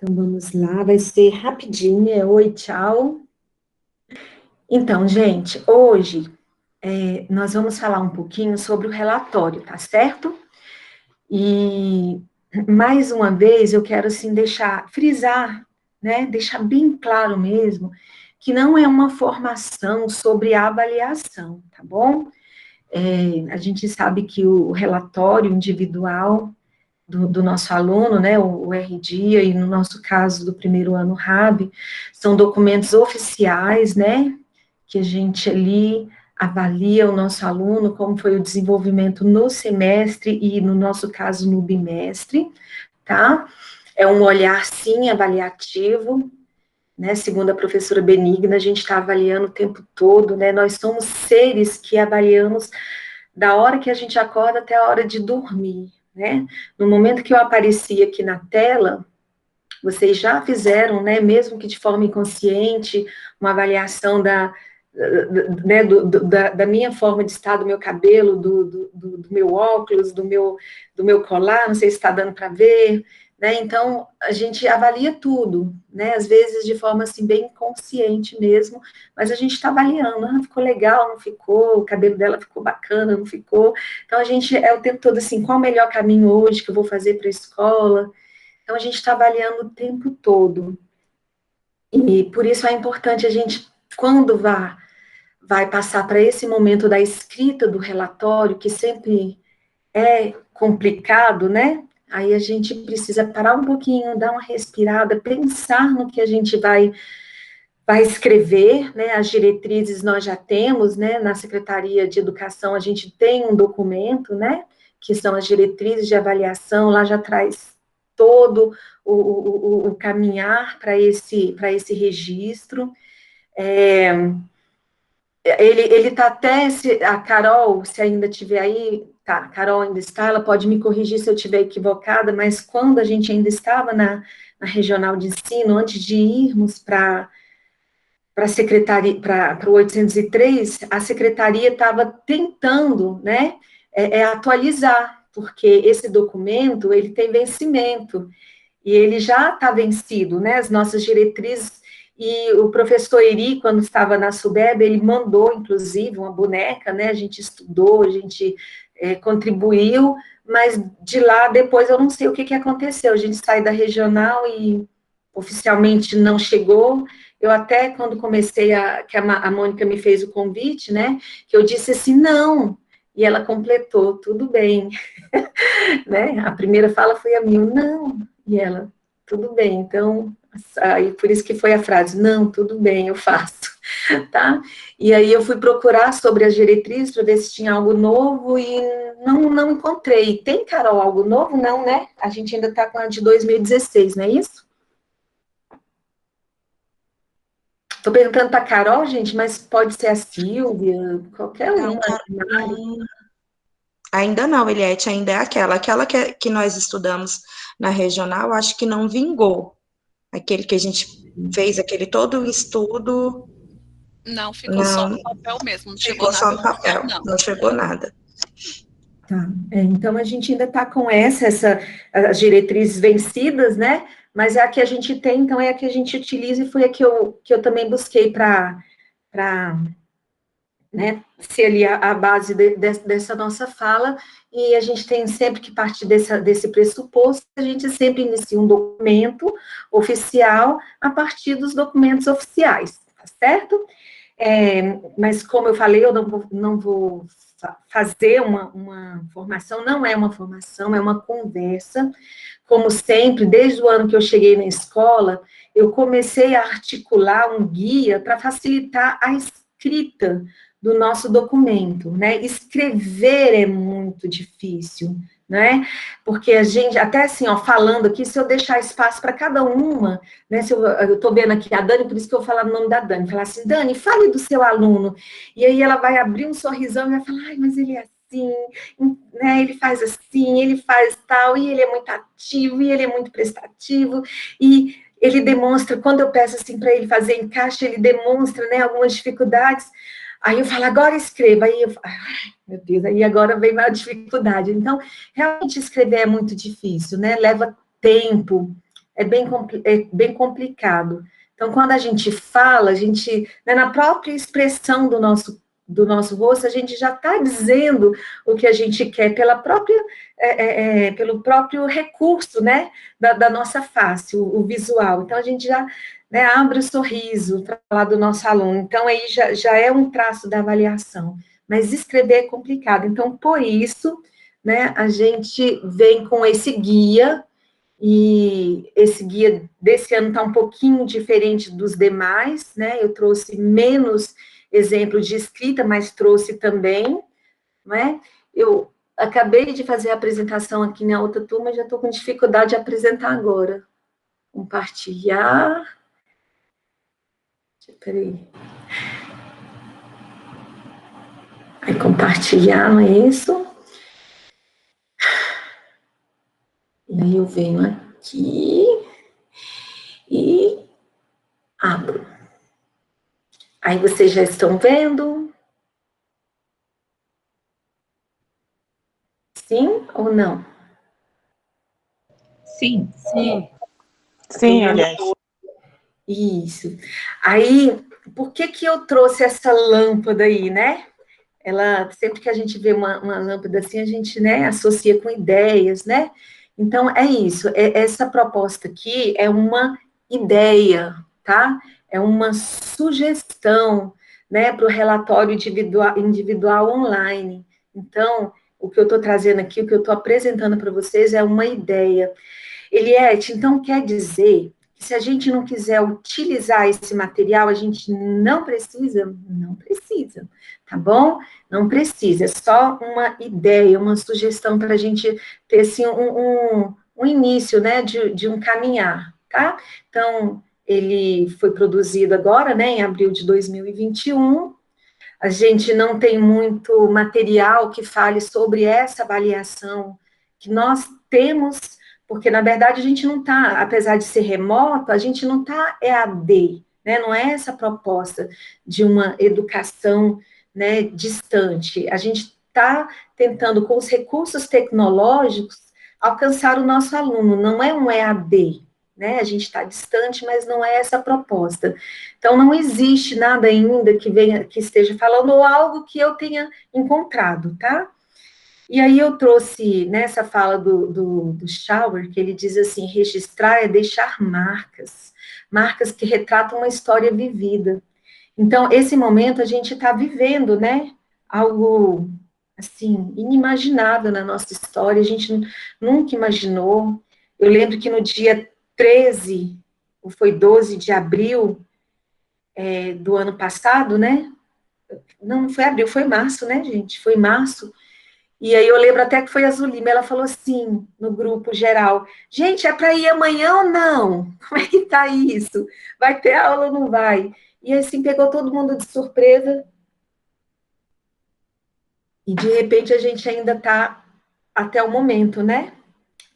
Então, vamos lá, vai ser rapidinho, oi, tchau. Então, gente, hoje nós vamos falar um pouquinho sobre o relatório, tá certo? E, mais uma vez, eu quero, assim, frisar, né, deixar bem claro mesmo, que não é uma formação sobre avaliação, tá bom? A gente sabe que o relatório individual do nosso aluno, né, o RDIA, e no nosso caso do primeiro ano RAB, são documentos oficiais, né, que a gente ali avalia o nosso aluno, como foi o desenvolvimento no semestre e, no nosso caso, no bimestre, tá? É um olhar, sim, avaliativo, né, segundo a professora Benigna, a gente está avaliando o tempo todo, né, nós somos seres que avaliamos da hora que a gente acorda até a hora de dormir, né? No momento que eu apareci aqui na tela, vocês já fizeram, né, mesmo que de forma inconsciente, uma avaliação né, da minha forma de estar, do meu cabelo, do meu óculos, do meu colar, não sei se está dando para ver, né? Então, a gente avalia tudo, né? Às vezes de forma assim, bem consciente mesmo, mas a gente está avaliando, ficou legal, não ficou, o cabelo dela ficou bacana, não ficou. Então, a gente é o tempo todo assim, qual o melhor caminho hoje que eu vou fazer para a escola? Então, a gente está avaliando o tempo todo. E por isso é importante a gente, quando vai passar para esse momento da escrita do relatório, que sempre é complicado, né? Aí a gente precisa parar um pouquinho, dar uma respirada, pensar no que a gente vai escrever, né? As diretrizes nós já temos, né? Na Secretaria de Educação a gente tem um documento, né? Que são as diretrizes de avaliação, lá já traz todo o caminhar para esse registro. Ele está até, a Carol, se ainda estiver aí, tá, a Carol ainda está, ela pode me corrigir se eu estiver equivocada, mas quando a gente ainda estava na regional de ensino, antes de irmos para a secretaria, para o 803, a secretaria estava tentando, né, atualizar, porque esse documento, ele tem vencimento, e ele já está vencido, né, as nossas diretrizes, e o professor Eri, quando estava na SUDEB, ele mandou, inclusive, uma boneca, né, a gente estudou, a gente contribuiu, mas de lá, depois, eu não sei o que aconteceu, a gente saiu da regional e oficialmente não chegou. Eu até, quando comecei, que a Mônica me fez o convite, né, que eu disse assim, não, e ela completou, tudo bem, né, a primeira fala foi a minha, não, e ela, tudo bem, então, aí por isso que foi a frase, não, tudo bem, eu faço, tá? E aí eu fui procurar sobre as diretrizes para ver se tinha algo novo e não encontrei. Tem, Carol, algo novo? Não, né? A gente ainda está com a de 2016, não é isso? Estou perguntando para a Carol, gente, mas pode ser a Silvia, qualquer Não, uma. ainda não, Eliette, ainda é aquela que nós estudamos na regional, acho que não vingou, aquele que a gente fez, aquele todo o estudo, Não, ficou só não no papel mesmo, não chegou ficou só nada no oficial, papel, não. não chegou nada. Tá, então a gente ainda está com as diretrizes vencidas, né? Mas é a que a gente tem, então é a que a gente utiliza e foi a que eu também busquei para, né, ser ali a base dessa nossa fala, e a gente tem sempre que partir desse pressuposto, a gente sempre inicia um documento oficial a partir dos documentos oficiais, tá certo? Mas como eu falei, eu não vou fazer uma formação, não é uma formação, é uma conversa. Como sempre, desde o ano que eu cheguei na escola, eu comecei a articular um guia para facilitar a escrita do nosso documento, né? Escrever é muito difícil, né? Porque a gente, até assim, ó, falando aqui, se eu deixar espaço para cada uma, né? Se eu estou vendo aqui a Dani, por isso que eu vou falar o nome da Dani, falar assim, Dani, fale do seu aluno, e aí ela vai abrir um sorrisão e vai falar, ai, mas ele é assim, né? Ele faz assim, ele faz tal, e ele é muito ativo, e ele é muito prestativo, e ele demonstra, quando eu peço assim para ele fazer encaixe, ele demonstra, né, algumas dificuldades. Aí eu falo, agora escreva. Aí eu falo, ai, meu Deus, aí agora vem a dificuldade. Então, realmente escrever é muito difícil, né? Leva tempo, é bem complicado. Então, quando a gente fala, a gente, né, na própria expressão do nosso rosto, a gente já está dizendo o que a gente quer pelo próprio recurso, né, da nossa face, o visual. Então, a gente já, né, abre o sorriso para falar do nosso aluno. Então, aí já é um traço da avaliação. Mas escrever é complicado. Então, por isso, né, a gente vem com esse guia, e esse guia desse ano está um pouquinho diferente dos demais, né? Eu trouxe menos exemplos de escrita, mas trouxe também, né? Eu acabei de fazer a apresentação aqui na outra turma, já estou com dificuldade de apresentar agora. Compartilhar. Peraí. Aí, compartilhar, não é isso? E aí eu venho aqui e abro. Aí vocês já estão vendo? Sim ou não? Sim. Sim. Sim, aliás. Isso. Aí, por que eu trouxe essa lâmpada aí, né? Ela, sempre que a gente vê uma lâmpada assim, a gente, né, associa com ideias, né? Então, é isso. Essa proposta aqui é uma ideia, tá? É uma sugestão, né, para o relatório individual online. Então, o que eu estou trazendo aqui, o que eu estou apresentando para vocês é uma ideia. Eliette, então quer dizer que se a gente não quiser utilizar esse material, a gente não precisa? Não precisa, tá bom? Não precisa, é só uma ideia, uma sugestão para a gente ter, assim, um início, né, de um caminhar, tá? Então, ele foi produzido agora, né, em abril de 2021, a gente não tem muito material que fale sobre essa avaliação que nós temos, porque, na verdade, a gente não está, apesar de ser remoto, a gente não está EAD, né? Não é essa a proposta de uma educação, né, distante. A gente está tentando, com os recursos tecnológicos, alcançar o nosso aluno, não é um EAD, né? A gente está distante, mas não é essa a proposta. Então, não existe nada ainda que esteja falando, ou algo que eu tenha encontrado, tá? E aí eu trouxe nessa fala do Schauer, que ele diz assim, registrar é deixar marcas, marcas que retratam uma história vivida. Então, esse momento a gente está vivendo, né, algo, assim, inimaginável na nossa história, a gente nunca imaginou. Eu lembro que no dia 13, ou foi 12 de abril do ano passado, né, não foi abril, foi março, né, gente, foi março. E aí eu lembro até que foi a Zulima, ela falou assim, no grupo geral, gente, é para ir amanhã ou não? Como é que tá isso? Vai ter aula ou não vai? E assim, pegou todo mundo de surpresa, e de repente a gente ainda tá até o momento, né?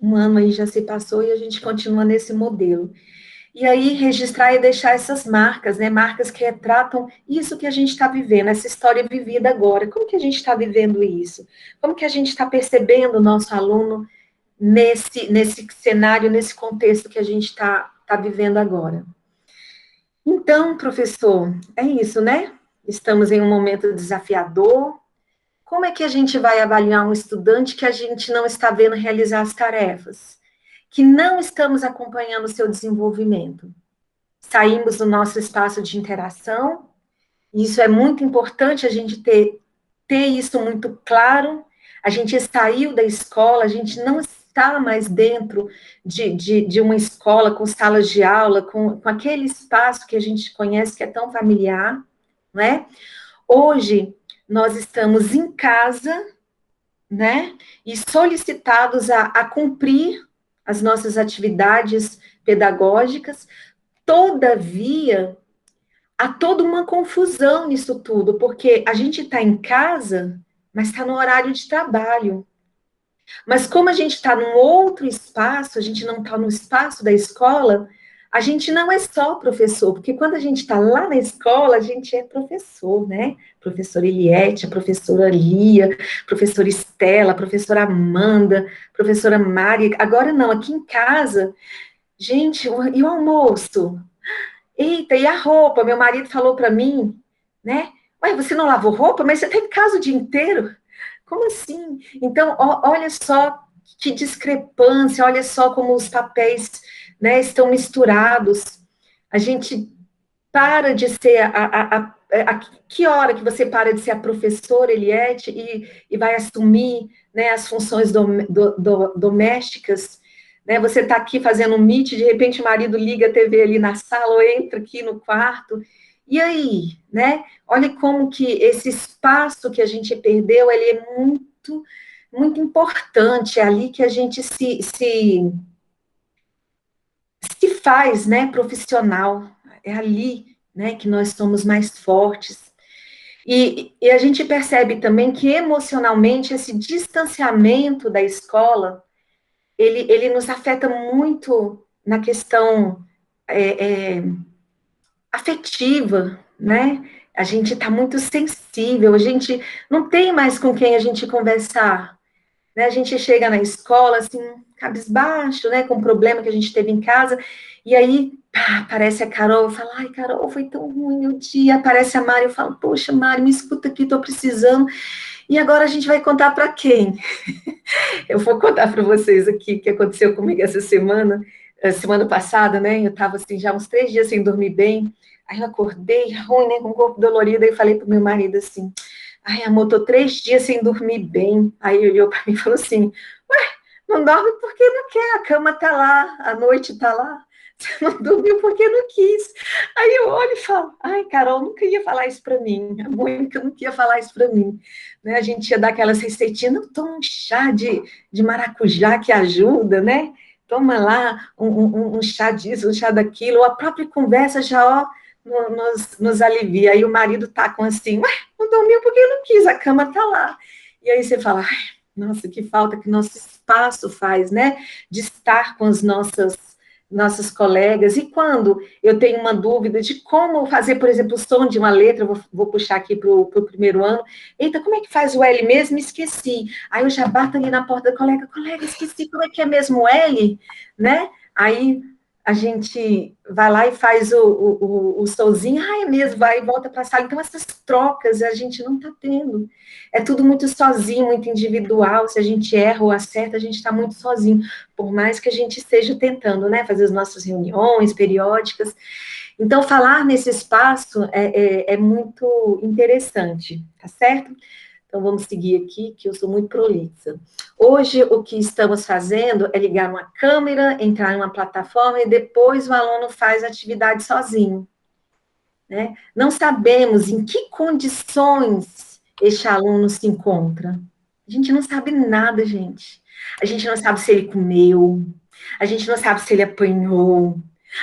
Um ano aí já se passou e a gente continua nesse modelo. E aí, registrar e deixar essas marcas, né? Marcas que retratam isso que a gente está vivendo, essa história vivida agora. Como que a gente está vivendo isso? Como que a gente está percebendo o nosso aluno nesse cenário, nesse contexto que a gente tá vivendo agora? Então, professor, é isso, né? Estamos em um momento desafiador. Como é que a gente vai avaliar um estudante que a gente não está vendo realizar as tarefas? Que não estamos acompanhando o seu desenvolvimento? Saímos do nosso espaço de interação, e isso é muito importante a gente ter isso muito claro. A gente saiu da escola, a gente não está mais dentro de uma escola com salas de aula, com aquele espaço que a gente conhece, que é tão familiar, não é? Hoje, nós estamos em casa, né, e solicitados a cumprir as nossas atividades pedagógicas. Todavia, há toda uma confusão nisso tudo, porque a gente está em casa, mas está no horário de trabalho. Mas como a gente está num outro espaço, a gente não está no espaço da escola, a gente não é só professor, porque quando a gente está lá na escola, a gente é professor, né? Professora Eliette, a professora Lia, professora Estela, professora Amanda, professora Mari. Agora não, aqui em casa, Gente, e o almoço? Eita, e a roupa? Meu marido falou para mim, né? Ué, você não lavou roupa? Mas você tá em casa o dia inteiro? Como assim? Então, olha só que discrepância, olha só como os papéis, né, estão misturados. A gente para de ser que hora que você para de ser a professora, Eliette, e vai assumir, né, as funções domésticas, né? Você está aqui fazendo um meet, de repente o marido liga a TV ali na sala ou entra aqui no quarto. E aí, né? Olha como que esse espaço que a gente perdeu, ele é muito, muito importante. É ali que a gente se faz, né, profissional. É ali, né, que nós somos mais fortes. E a gente percebe também que emocionalmente esse distanciamento da escola, ele nos afeta muito na questão afetiva, né? A gente está muito sensível, a gente não tem mais com quem a gente conversar, né? A gente chega na escola, assim, cabisbaixo, né, com um problema que a gente teve em casa, e aí, pá, aparece a Carol, fala, ai, Carol, foi tão ruim o dia, aparece a Mari, eu falo, poxa, Mari, me escuta aqui, tô precisando, e agora a gente vai contar para quem? Eu vou contar para vocês aqui o que aconteceu comigo essa semana, semana passada, né, eu tava assim, já uns 3 dias sem dormir bem, aí eu acordei ruim, né, com o corpo dolorido, aí falei pro meu marido assim, ai, amor, tô 3 dias sem dormir bem. Aí ele olhou para mim e falou assim, ué, não dorme porque não quer, a cama tá lá, a noite tá lá, você não dormiu porque não quis. Aí eu olho e falo, ai, Carol, nunca ia falar isso para mim, a Mônica nunca ia falar isso para mim. Né, a gente ia dar aquelas receitinhas, não, toma um chá de maracujá que ajuda, né? Toma lá um chá disso, um chá daquilo, ou a própria conversa já, ó, nos alivia. Aí o marido tá com assim, ué, não dormiu porque não quis, a cama tá lá. E aí você fala, ai, nossa, que falta que nosso espaço faz, né? De estar com as nossas colegas. E quando eu tenho uma dúvida de como fazer, por exemplo, o som de uma letra, vou puxar aqui para o primeiro ano. Eita, como é que faz o L mesmo? Esqueci. Aí eu já bato ali na porta da colega, esqueci como é que é mesmo o L, né? Aí a gente vai lá e faz o solzinho, é mesmo, vai e volta para a sala. Então, essas trocas a gente não está tendo. É tudo muito sozinho, muito individual. Se a gente erra ou acerta, a gente está muito sozinho. Por mais que a gente esteja tentando, né, fazer as nossas reuniões periódicas. Então, falar nesse espaço é muito interessante, tá certo? Então, vamos seguir aqui, que eu sou muito prolixa. Hoje, o que estamos fazendo é ligar uma câmera, entrar em uma plataforma e depois o aluno faz a atividade sozinho. Né? Não sabemos em que condições este aluno se encontra. A gente não sabe nada, gente. A gente não sabe se ele comeu, a gente não sabe se ele apanhou,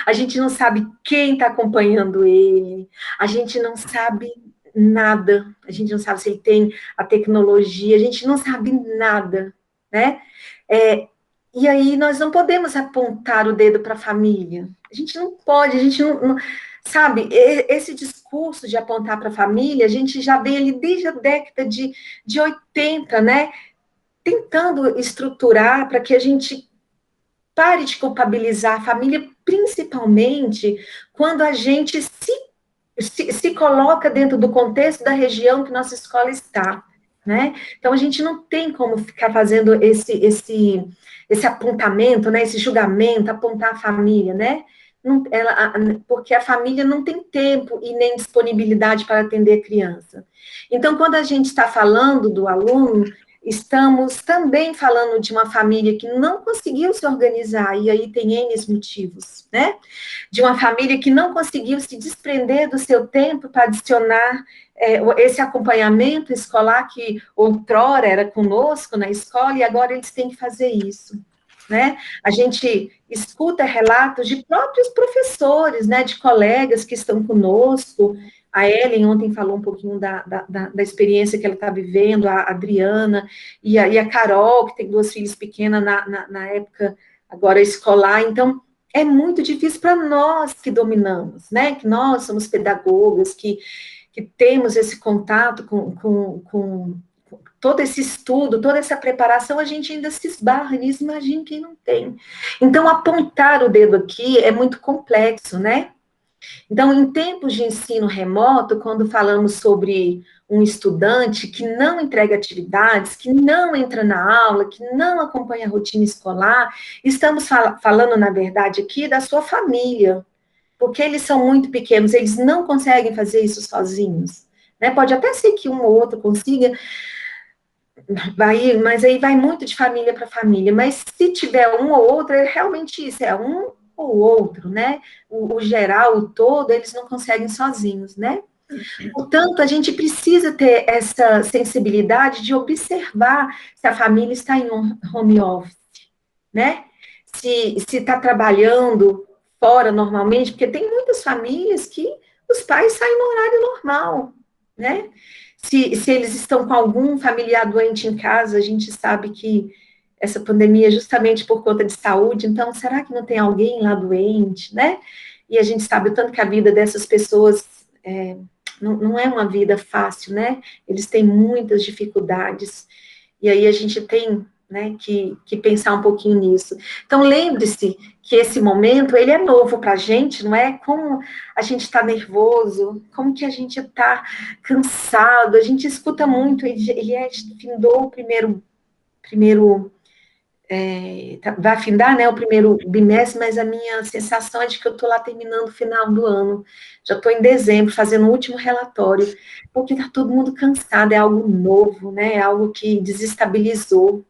a gente não sabe quem está acompanhando ele, a gente não sabe nada, a gente não sabe se ele tem a tecnologia, a gente não sabe nada, né? E aí nós não podemos apontar o dedo para a família. A gente não pode, a gente não sabe, esse discurso de apontar para a família, a gente já vem ali desde a década de 80, né? Tentando estruturar para que a gente pare de culpabilizar a família, principalmente quando a gente se coloca dentro do contexto da região que nossa escola está, né? Então, a gente não tem como ficar fazendo esse apontamento, né? Esse julgamento, apontar a família, né? Não, porque a família não tem tempo e nem disponibilidade para atender a criança. Então, quando a gente está falando do aluno, estamos também falando de uma família que não conseguiu se organizar, e aí tem N motivos, né? De uma família que não conseguiu se desprender do seu tempo para adicionar esse acompanhamento escolar que outrora era conosco na escola, e agora eles têm que fazer isso. Né? A gente escuta relatos de próprios professores, né, de colegas que estão conosco. A Ellen ontem falou um pouquinho da experiência que ela está vivendo, a Adriana e a Carol, que tem 2 filhas pequenas na época agora escolar. Então, é muito difícil para nós que dominamos, né? Que nós somos pedagogas, que temos esse contato todo esse estudo, toda essa preparação, a gente ainda se esbarra nisso, imagina quem não tem. Então, apontar o dedo aqui é muito complexo, né? Então, em tempos de ensino remoto, quando falamos sobre um estudante que não entrega atividades, que não entra na aula, que não acompanha a rotina escolar, estamos falando, na verdade, aqui da sua família, porque eles são muito pequenos, eles não conseguem fazer isso sozinhos. Né? Pode até ser que um ou outro consiga, mas aí vai muito de família para família. Mas se tiver um ou outro, é realmente isso, é um ou outro, né? O geral, o todo, eles não conseguem sozinhos, né? Portanto, a gente precisa ter essa sensibilidade de observar se a família está em um home office, né? Se está trabalhando fora normalmente, porque tem muitas famílias que os pais saem no horário normal, né? Se eles estão com algum familiar doente em casa, a gente sabe que essa pandemia é justamente por conta de saúde, então será que não tem alguém lá doente, né? E a gente sabe o tanto que a vida dessas pessoas não é uma vida fácil, né? Eles têm muitas dificuldades, e aí a gente tem, né, que pensar um pouquinho nisso. Então, lembre-se que esse momento, ele é novo para a gente, não é? Como a gente está nervoso, como que a gente está cansado, a gente escuta muito, findou o primeiro vai findar, né, o primeiro bimestre, mas a minha sensação é de que eu estou lá terminando o final do ano, já estou em dezembro, fazendo o último relatório, porque está todo mundo cansado, é algo novo, né, é algo que desestabilizou,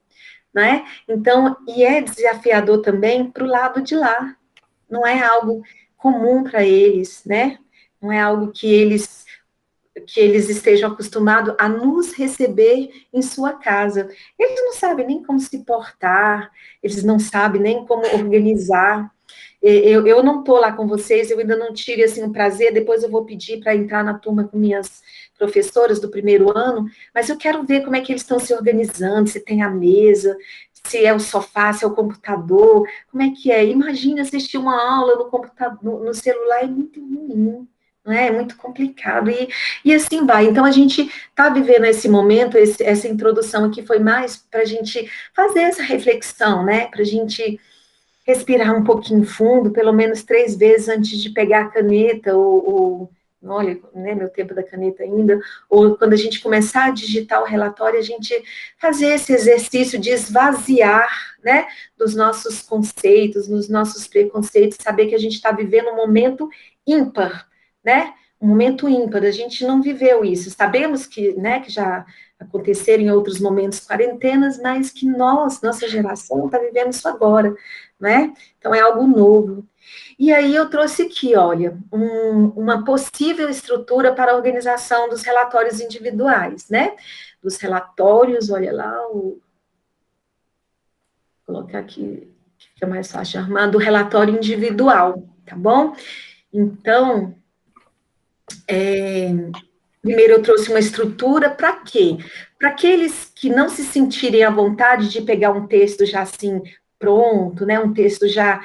né, então, e é desafiador também para o lado de lá, não é algo comum para eles, né, não é algo que eles estejam acostumados a nos receber em sua casa. Eles não sabem nem como se portar, eles não sabem nem como organizar. Eu não estou lá com vocês, eu ainda não tive assim, um prazer, depois eu vou pedir para entrar na turma com minhas professoras do primeiro ano, mas eu quero ver como é que eles estão se organizando, se tem a mesa, se é o sofá, se é o computador, como é que é? Imagina assistir uma aula no computador, no celular, é muito ruim. Não é? É muito complicado, e assim vai. Então, a gente está vivendo esse momento, essa introdução aqui foi mais para a gente fazer essa reflexão, né? Para a gente respirar um pouquinho fundo, pelo menos 3 vezes antes de pegar a caneta, ou olha, né, meu tempo da caneta ainda, ou quando a gente começar a digitar o relatório, a gente fazer esse exercício de esvaziar, né, dos nossos conceitos, nos nossos preconceitos, saber que a gente está vivendo um momento ímpar, né, um momento ímpar, a gente não viveu isso, sabemos que, né, que já aconteceram em outros momentos quarentenas, mas que nossa geração está vivendo isso agora, né? Então é algo novo. E aí eu trouxe aqui, olha, uma possível estrutura para a organização dos relatórios individuais, né? Dos relatórios, olha lá, vou colocar aqui, que fica mais fácil de armar, do relatório individual, tá bom? Então, primeiro eu trouxe uma estrutura para quê? Para aqueles que não se sentirem à vontade de pegar um texto já assim pronto, né? Um texto já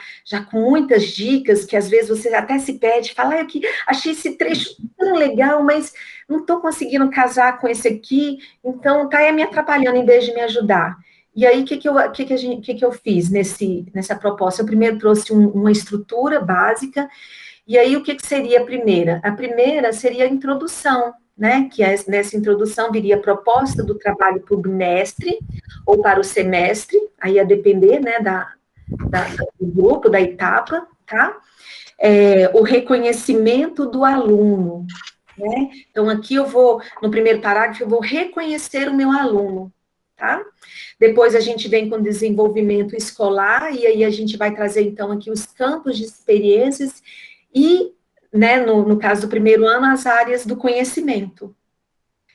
com muitas dicas, que às vezes você até se perde, fala, eu que achei esse trecho tão legal, mas não estou conseguindo casar com esse aqui, então tá aí me atrapalhando em vez de me ajudar. E aí, o que eu fiz nessa proposta? Eu primeiro trouxe uma estrutura básica, e aí, o que seria a primeira? A primeira seria a introdução, né? Que nessa introdução viria a proposta do trabalho para o bimestre ou para o semestre, aí a depender, né, do grupo, da etapa, tá? O reconhecimento do aluno, né? Então, aqui no primeiro parágrafo, eu vou reconhecer o meu aluno, tá? Depois a gente vem com desenvolvimento escolar, e aí a gente vai trazer, então, aqui os campos de experiências e, né, no caso do primeiro ano, as áreas do conhecimento.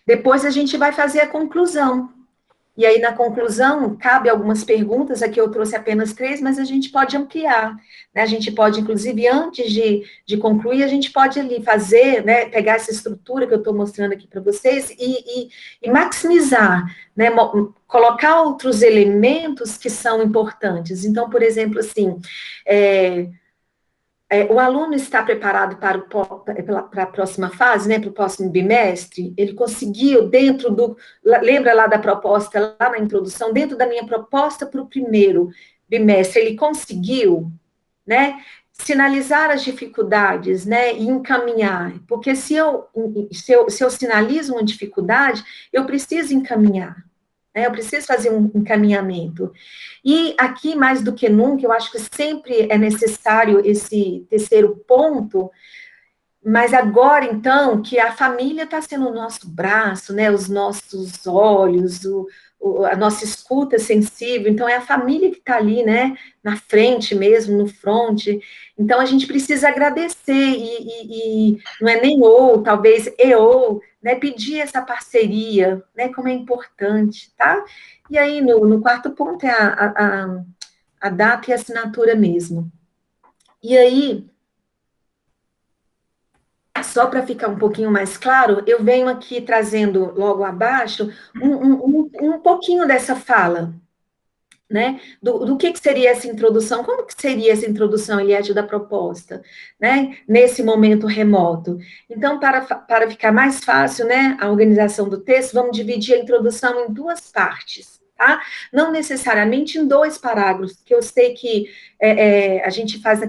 Depois a gente vai fazer a conclusão. E aí, na conclusão, cabe algumas perguntas, aqui eu trouxe apenas 3, mas a gente pode ampliar, né? A gente pode, inclusive, antes de concluir, a gente pode ali fazer, né, pegar essa estrutura que eu estou mostrando aqui para vocês e maximizar, né, colocar outros elementos que são importantes. Então, por exemplo, assim, o aluno está preparado para a próxima fase, né, para o próximo bimestre? Ele conseguiu, lembra lá da proposta, lá na introdução, dentro da minha proposta para o primeiro bimestre, ele conseguiu, né, sinalizar as dificuldades, né, e encaminhar, porque se eu sinalizo uma dificuldade, eu preciso encaminhar, né, eu preciso fazer um encaminhamento. E aqui, mais do que nunca, eu acho que sempre é necessário esse terceiro ponto, mas agora, então, que a família está sendo o nosso braço, né, os nossos olhos, a nossa escuta sensível, então é a família que está ali, né, na frente mesmo, no front, então a gente precisa agradecer, e não é nem ou, talvez ou, né, pedir essa parceria, né, como é importante, tá? E aí, no quarto ponto é a data e a assinatura mesmo. E aí, só para ficar um pouquinho mais claro, eu venho aqui trazendo logo abaixo um pouquinho dessa fala, né? Do que seria essa introdução, como que seria essa introdução, Eliette, da proposta, né? Nesse momento remoto. Então, para ficar mais fácil, né, a organização do texto, vamos dividir a introdução em duas partes, tá? Não necessariamente em 2 parágrafos, que eu sei que a gente faz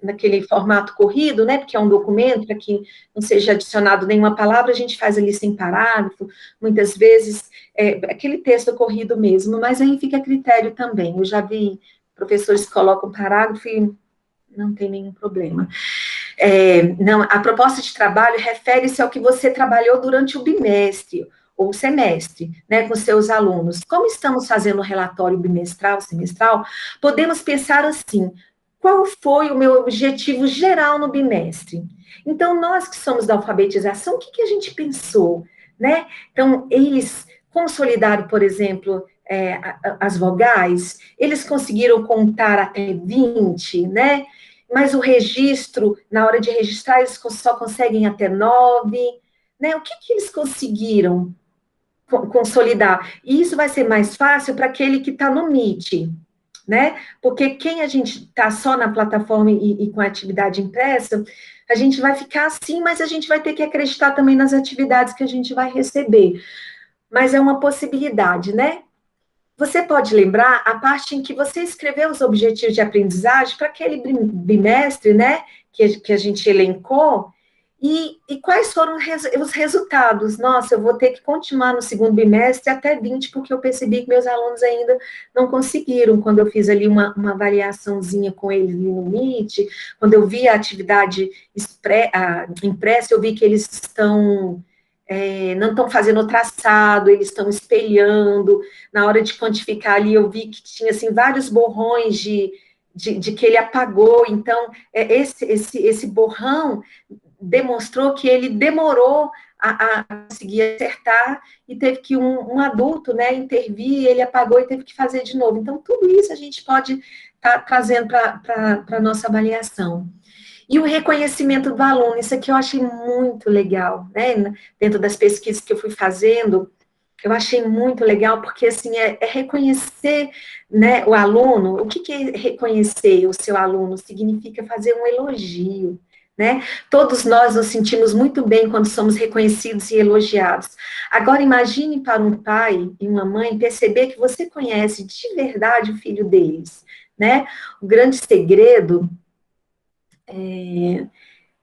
naquele formato corrido, né, porque é um documento, para que não seja adicionado nenhuma palavra, a gente faz ali sem parágrafo, muitas vezes aquele texto corrido mesmo, mas aí fica a critério também. Eu já vi professores que colocam parágrafo e não tem nenhum problema. Não, a proposta de trabalho refere-se ao que você trabalhou durante o bimestre ou semestre, né, com seus alunos. Como estamos fazendo o relatório bimestral, semestral, podemos pensar assim: qual foi o meu objetivo geral no bimestre? Então, nós que somos da alfabetização, o que a gente pensou, né? Então, eles consolidaram, por exemplo, as vogais, eles conseguiram contar até 20, né? Mas o registro, na hora de registrar, eles só conseguem até 9, né? O que eles conseguiram consolidar? E isso vai ser mais fácil para aquele que está no Meet, né? Porque quem a gente está só na plataforma e com a atividade impressa, a gente vai ficar assim, mas a gente vai ter que acreditar também nas atividades que a gente vai receber. Mas é uma possibilidade, né? Você pode lembrar a parte em que você escreveu os objetivos de aprendizagem para aquele bimestre, né, que a gente elencou, e quais foram os resultados? Nossa, eu vou ter que continuar no segundo bimestre até 20, porque eu percebi que meus alunos ainda não conseguiram, quando eu fiz ali uma avaliaçãozinha com eles ali no Meet, quando eu vi a atividade impressa, eu vi que eles não estão fazendo o traçado, eles estão espelhando. Na hora de quantificar ali, eu vi que tinha, assim, vários borrões de que ele apagou. Então, esse borrão demonstrou que ele demorou a conseguir acertar e teve que um adulto, né, intervir, ele apagou e teve que fazer de novo. Então, tudo isso a gente pode estar trazendo para a nossa avaliação. E o reconhecimento do aluno, isso aqui eu achei muito legal, né? Dentro das pesquisas que eu fui fazendo, eu achei muito legal, porque, assim, é reconhecer, né, o aluno. O que é reconhecer o seu aluno? Significa fazer um elogio, né? Todos nós nos sentimos muito bem quando somos reconhecidos e elogiados. Agora, imagine para um pai e uma mãe perceber que você conhece de verdade o filho deles, né? O grande segredo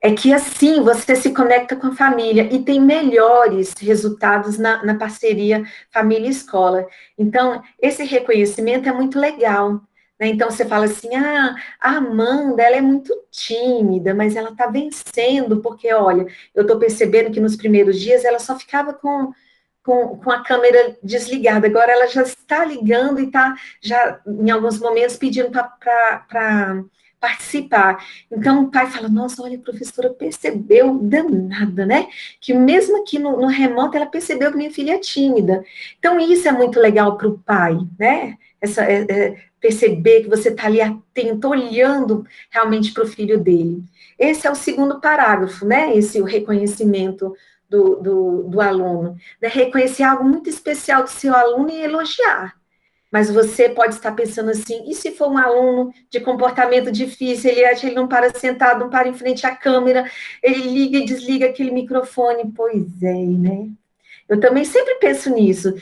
é que, assim, você se conecta com a família e tem melhores resultados na parceria família-escola. Então, esse reconhecimento é muito legal, né? Então, você fala assim, a Amanda, ela é muito tímida, mas ela está vencendo, porque, olha, eu estou percebendo que nos primeiros dias ela só ficava com a câmera desligada, agora ela já está ligando e está, já, em alguns momentos, pedindo para participar. Então, o pai fala, nossa, olha, a professora percebeu, danada, né? Que mesmo aqui no remoto, ela percebeu que minha filha é tímida. Então, isso é muito legal para o pai, né? Perceber que você está ali atento, olhando realmente para o filho dele. Esse é o segundo parágrafo, né? O reconhecimento do aluno, né? Reconhecer algo muito especial do seu aluno e elogiar. Mas você pode estar pensando assim, e se for um aluno de comportamento difícil, ele não para sentado, não para em frente à câmera, ele liga e desliga aquele microfone? Pois é, né? Eu também sempre penso nisso.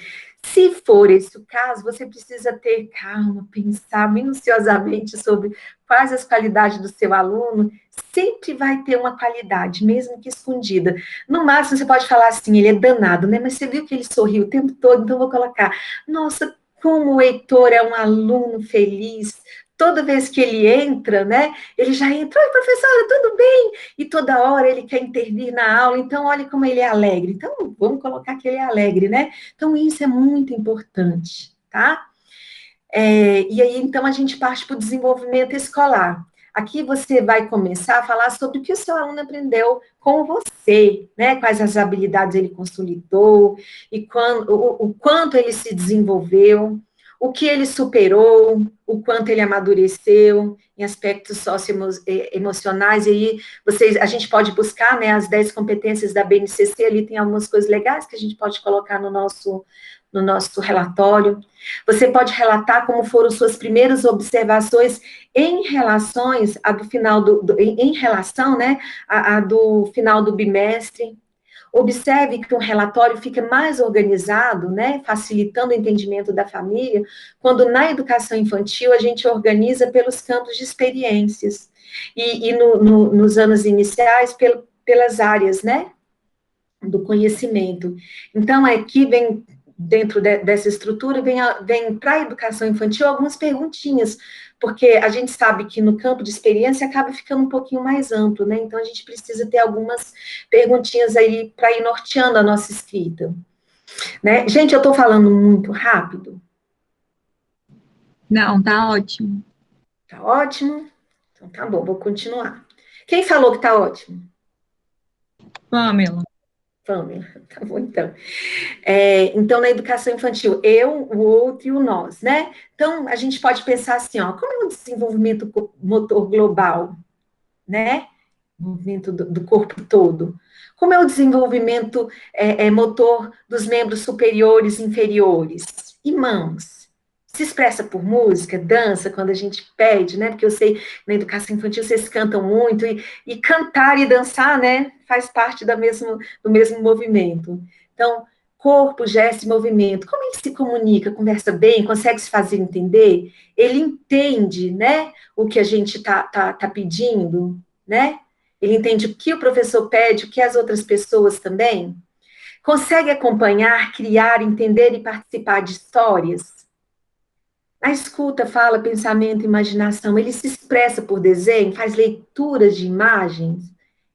Se for esse o caso, você precisa ter calma, pensar minuciosamente sobre quais as qualidades do seu aluno. Sempre vai ter uma qualidade, mesmo que escondida. No máximo, você pode falar assim, ele é danado, né? Mas você viu que ele sorriu o tempo todo, então vou colocar. Nossa, como o Heitor é um aluno feliz. Toda vez que ele entra, né? Ele já entra, oi, professora, tudo bem? E toda hora ele quer intervir na aula, então olha como ele é alegre. Então, vamos colocar que ele é alegre, né? Então, isso é muito importante, tá? E aí, então, a gente parte para o desenvolvimento escolar. Aqui você vai começar a falar sobre o que o seu aluno aprendeu com você, né? Quais as habilidades ele consolidou, e o quanto ele se desenvolveu, o que ele superou, o quanto ele amadureceu em aspectos socioemocionais, e aí a gente pode buscar, né, as 10 competências da BNCC, ali tem algumas coisas legais que a gente pode colocar no nosso relatório. Você pode relatar como foram suas primeiras observações em relações a do final em relação, né, a do final do bimestre. Observe que um relatório fica mais organizado, né, facilitando o entendimento da família, quando na educação infantil a gente organiza pelos campos de experiências, e nos anos iniciais, pelas áreas, né, do conhecimento. Então, aqui vem, dentro dessa estrutura, vem para a educação infantil algumas perguntinhas, porque a gente sabe que no campo de experiência acaba ficando um pouquinho mais amplo, né? Então, a gente precisa ter algumas perguntinhas aí para ir norteando a nossa escrita, né? Gente, eu estou falando muito rápido? Não, tá ótimo. Tá ótimo? Então, tá bom, vou continuar. Quem falou que tá ótimo? Pamela. Pamela, tá bom, então. Então, na educação infantil, eu, o outro e o nós, né? Então, a gente pode pensar assim, ó, como é o desenvolvimento motor global, né? Movimento do corpo todo. Como é o desenvolvimento motor dos membros superiores e inferiores? E mãos? Se expressa por música, dança, quando a gente pede, né? Porque eu sei, na educação infantil, vocês cantam muito, e cantar e dançar, né? Faz parte do mesmo movimento. Então, corpo, gesto e movimento. Como ele se comunica? Conversa bem? Consegue se fazer entender? Ele entende, né? O que a gente tá pedindo, né? Ele entende o que o professor pede, o que as outras pessoas também? Consegue acompanhar, criar, entender e participar de histórias? A escuta, fala, pensamento, imaginação, ele se expressa por desenho, faz leituras de imagens,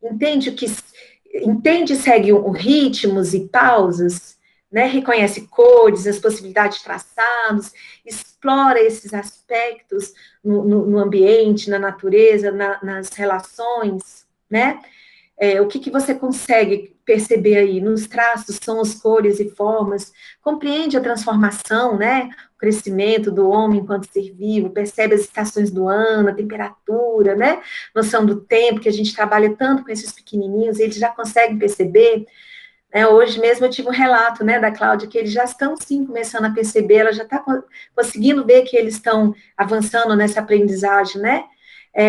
entende e segue ritmos e pausas, né? Reconhece cores, as possibilidades de traçados, explora esses aspectos no ambiente, na natureza, nas relações, né? O que você consegue perceber aí nos traços, sons, cores e formas? Compreende a transformação, né? O crescimento do homem enquanto ser vivo, percebe as estações do ano, a temperatura, né? Noção do tempo, que a gente trabalha tanto com esses pequenininhos, eles já conseguem perceber. Hoje mesmo eu tive um relato, né, da Cláudia, que eles já estão, sim, começando a perceber, ela já está conseguindo ver que eles estão avançando nessa aprendizagem, né?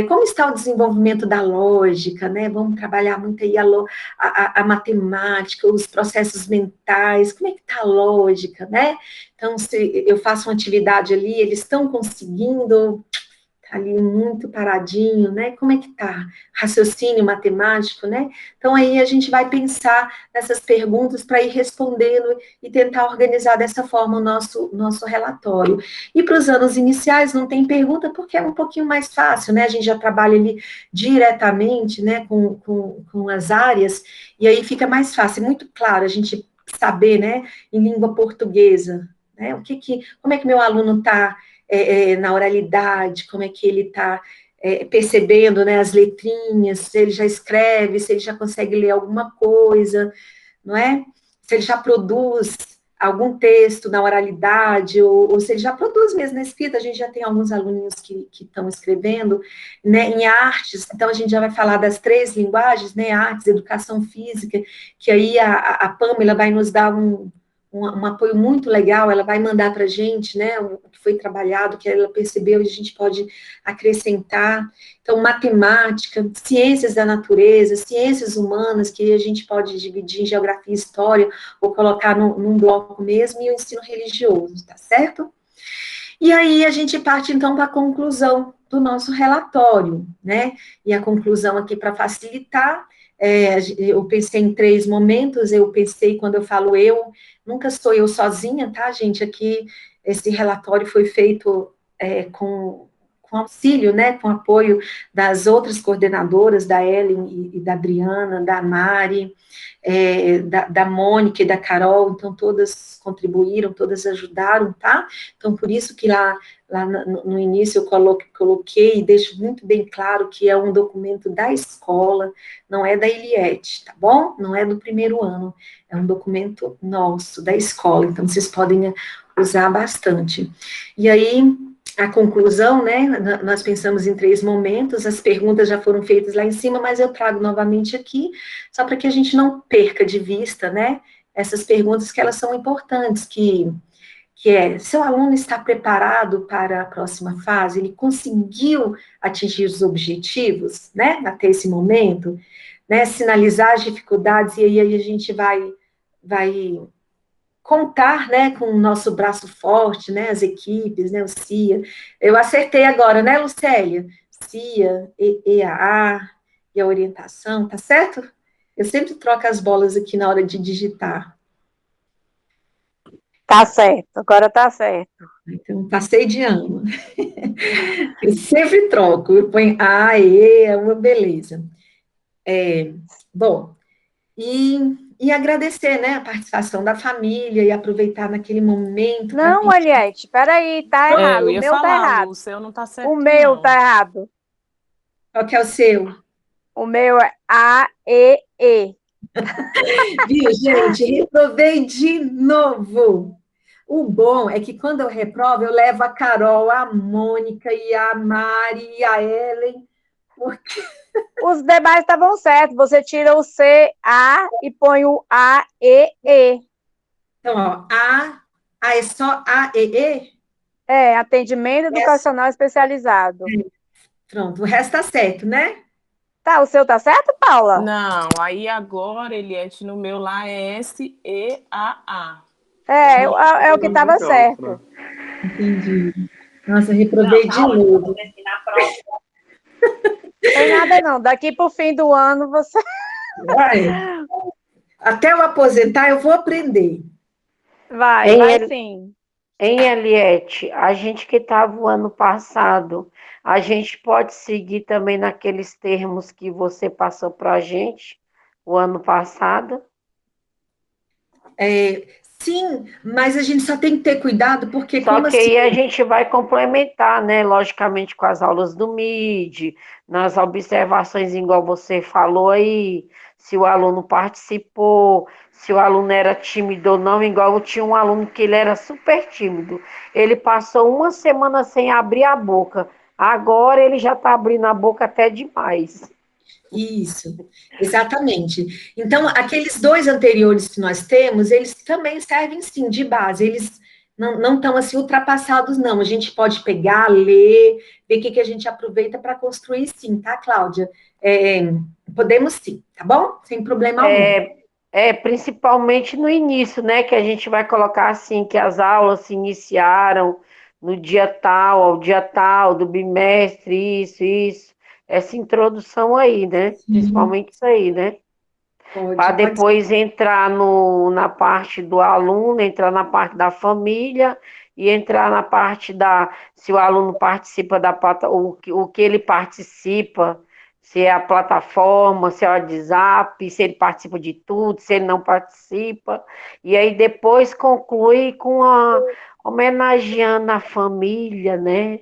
Como está o desenvolvimento da lógica, né? Vamos trabalhar muito aí a matemática, os processos mentais, como é que está a lógica, né? Então, se eu faço uma atividade ali, eles estão conseguindo, tá ali muito paradinho, né? Como é que tá? Raciocínio matemático, né? Então, aí a gente vai pensar nessas perguntas para ir respondendo e tentar organizar dessa forma o nosso relatório. E para os anos iniciais não tem pergunta, porque é um pouquinho mais fácil, né? A gente já trabalha ali diretamente, né, com as áreas, e aí fica mais fácil, é muito claro a gente saber, né, em língua portuguesa, né? Como é que meu aluno está na oralidade, como é que ele está percebendo, né, as letrinhas, se ele já escreve, se ele já consegue ler alguma coisa, não é? Se ele já produz algum texto na oralidade, ou se ele já produz mesmo na escrita, a gente já tem alguns alunos que estão escrevendo, né, em artes, então a gente já vai falar das 3 linguagens, né, artes, educação física, que aí a Pamela vai nos dar um um apoio muito legal, ela vai mandar para a gente, né, o que foi trabalhado, o que ela percebeu, e a gente pode acrescentar. Então, matemática, ciências da natureza, ciências humanas, que a gente pode dividir em geografia e história, ou colocar num bloco mesmo, e o ensino religioso, tá certo? E aí a gente parte, então, para a conclusão do nosso relatório, né? E a conclusão aqui, para facilitar, eu pensei em 3 momentos, eu pensei, quando eu falo eu, nunca sou eu sozinha, tá, gente? Aqui, esse relatório foi feito com auxílio, né, com apoio das outras coordenadoras, da Ellen e da Adriana, da Mari, da Mônica e da Carol, então todas contribuíram, todas ajudaram, tá? Então, por isso que lá no início eu coloquei e deixo muito bem claro que é um documento da escola, não é da Eliette, tá bom? Não é do primeiro ano, é um documento nosso, da escola, então vocês podem usar bastante. E aí, a conclusão, né, nós pensamos em 3 momentos, as perguntas já foram feitas lá em cima, mas eu trago novamente aqui, só para que a gente não perca de vista, né, essas perguntas que elas são importantes, que seu aluno está preparado para a próxima fase, ele conseguiu atingir os objetivos, né, até esse momento, né, sinalizar as dificuldades, e aí a gente vai contar, né, com o nosso braço forte, né, as equipes, né, o CIA. Eu acertei agora, né, Lucélia? CIA, EAA e a orientação, tá certo? Eu sempre troco as bolas aqui na hora de digitar. Tá certo, agora tá certo. Então, passei de ano. Eu sempre troco, eu ponho A, E, é uma beleza. Bom, e agradecer, né, a participação da família e aproveitar naquele momento para Não, Eliette, peraí, tá errado. Eu O ia meu tá falar, errado. o seu não tá certo, O meu não. tá errado. Qual que é o seu? O meu é AEE. Viu, gente? Reprovei de novo. O bom é que quando eu reprovo, eu levo a Carol, a Mônica e a Mari e a Ellen, porque Os demais estavam certos. Você tira o CA e põe o AEE. então, ó, é só A, E, E? É, atendimento educacional especializado. Pronto, o resto tá certo, né? Tá, o seu tá certo, Paula? Não, aí agora, Eliette, no meu lá é SEAA. É o que estava certo. Entendi. Nossa, reprovei de novo. Tem nada não. Daqui para o fim do ano você. Vai. Até eu aposentar, eu vou aprender. Vai sim. Em Eliette, a gente que estava o ano passado, a gente pode seguir também naqueles termos que você passou para a gente o ano passado? Sim, mas a gente só tem que ter cuidado, porque Só como que assim? aí a gente vai complementar, né? Logicamente, com as aulas do MID, nas observações, igual você falou aí, se o aluno participou, se o aluno era tímido ou não, igual eu tinha um aluno que ele era super tímido. Ele passou uma semana sem abrir a boca. Agora ele já está abrindo a boca até demais. Isso, exatamente. Então, aqueles 2 anteriores que nós temos, eles também servem, sim, de base. Eles não estão, assim, ultrapassados, não. A gente pode pegar, ler, ver o que a gente aproveita para construir, sim, tá, Cláudia? Podemos, sim, tá bom? Sem problema algum. Principalmente no início, né? Que a gente vai colocar assim, que as aulas se iniciaram no dia tal, ao dia tal, do bimestre, isso. Essa introdução aí, né? Principalmente isso aí, né? Para Pode depois entrar na parte do aluno, entrar na parte da família e entrar na parte se o aluno participa o que ele participa, se é a plataforma, se é o WhatsApp, se ele participa de tudo, se ele não participa, e aí depois conclui homenageando a família, né?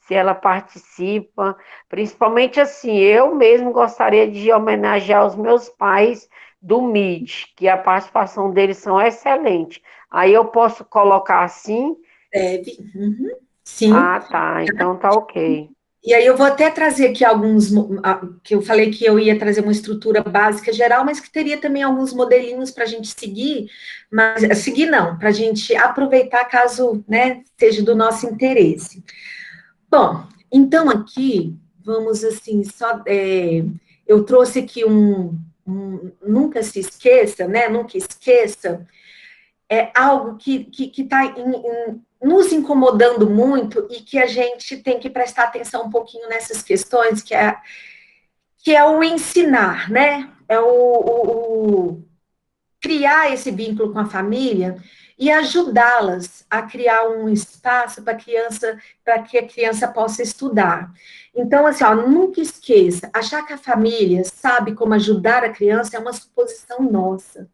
Se ela participa, principalmente assim, eu mesmo gostaria de homenagear os meus pais do MID, que a participação deles são excelente. Aí eu posso colocar assim? deve. Uhum. Sim. Ah, tá, então tá ok. E aí eu vou até trazer aqui alguns, que eu falei que eu ia trazer uma estrutura básica geral, mas que teria também alguns modelinhos para a gente seguir, mas seguir não, para a gente aproveitar caso, né, seja do nosso interesse. Bom, então aqui, vamos assim, eu trouxe aqui nunca se esqueça, né, nunca esqueça, é algo que está nos incomodando muito e que a gente tem que prestar atenção um pouquinho nessas questões, que é o ensinar, né? É o criar esse vínculo com a família e ajudá-las a criar um espaço para que a criança possa estudar. Então, assim, ó, nunca esqueça, achar que a família sabe como ajudar a criança é uma suposição nossa.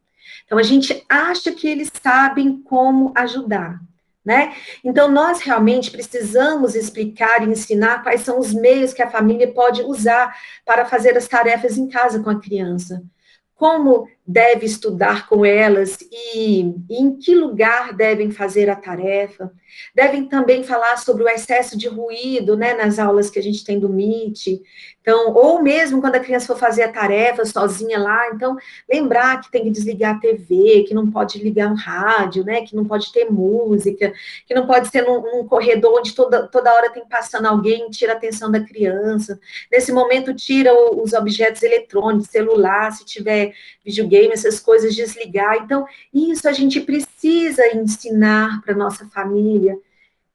Então, a gente acha que eles sabem como ajudar, né? Então, nós realmente precisamos explicar e ensinar quais são os meios que a família pode usar para fazer as tarefas em casa com a criança. Como deve estudar com elas e em que lugar devem fazer a tarefa. Devem também falar sobre o excesso de ruído, né, nas aulas que a gente tem do Meet. Então, ou mesmo quando a criança for fazer a tarefa sozinha lá, então, lembrar que tem que desligar a TV, que não pode ligar o rádio, né, que não pode ter música, que não pode ser num corredor onde toda hora tem passando alguém, tira a atenção da criança. Nesse momento, tira os objetos eletrônicos, celular, se tiver videogame, essas coisas, desligar. Então, isso a gente precisa ensinar para nossa família,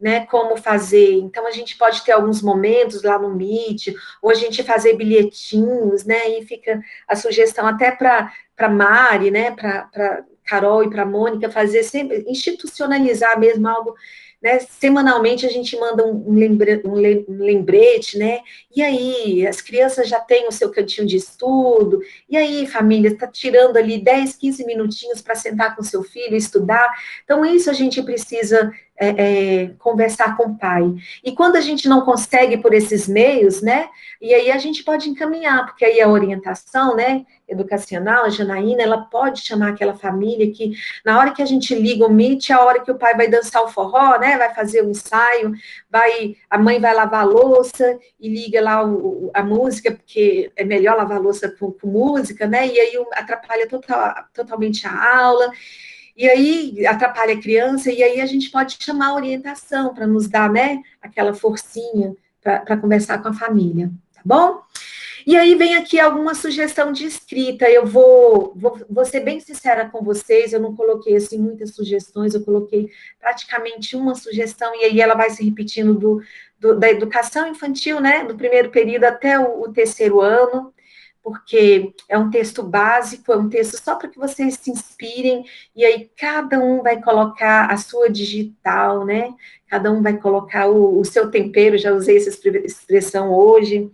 né, como fazer. Então, a gente pode ter alguns momentos lá no Meet, ou a gente fazer bilhetinhos, né, e fica a sugestão até para Mari, né, para Carol e para Mônica, fazer sempre, institucionalizar mesmo algo, né, semanalmente a gente manda um lembrete, né, e aí, as crianças já têm o seu cantinho de estudo, e aí, família, está tirando ali 10, 15 minutinhos para sentar com seu filho e estudar. Então, isso a gente precisa conversar com o pai. E quando a gente não consegue por esses meios, né, e aí a gente pode encaminhar, porque aí a orientação, né, educacional, a Janaína, ela pode chamar aquela família que, na hora que a gente liga o Meet, é a hora que o pai vai dançar o forró, né, vai fazer um ensaio, a mãe vai lavar a louça e liga lá a música, porque é melhor lavar a louça com música, né, e aí atrapalha totalmente a aula, e aí atrapalha a criança, e aí a gente pode chamar a orientação para nos dar, né, aquela forcinha para conversar com a família, tá bom? E aí vem aqui alguma sugestão de escrita, eu vou ser bem sincera com vocês, eu não coloquei, assim, muitas sugestões, eu coloquei praticamente uma sugestão, e aí ela vai se repetindo da educação infantil, né, do primeiro período até o terceiro ano, porque é um texto básico, é um texto só para que vocês se inspirem, e aí cada um vai colocar a sua digital, né? Cada um vai colocar o seu tempero, já usei essa expressão hoje,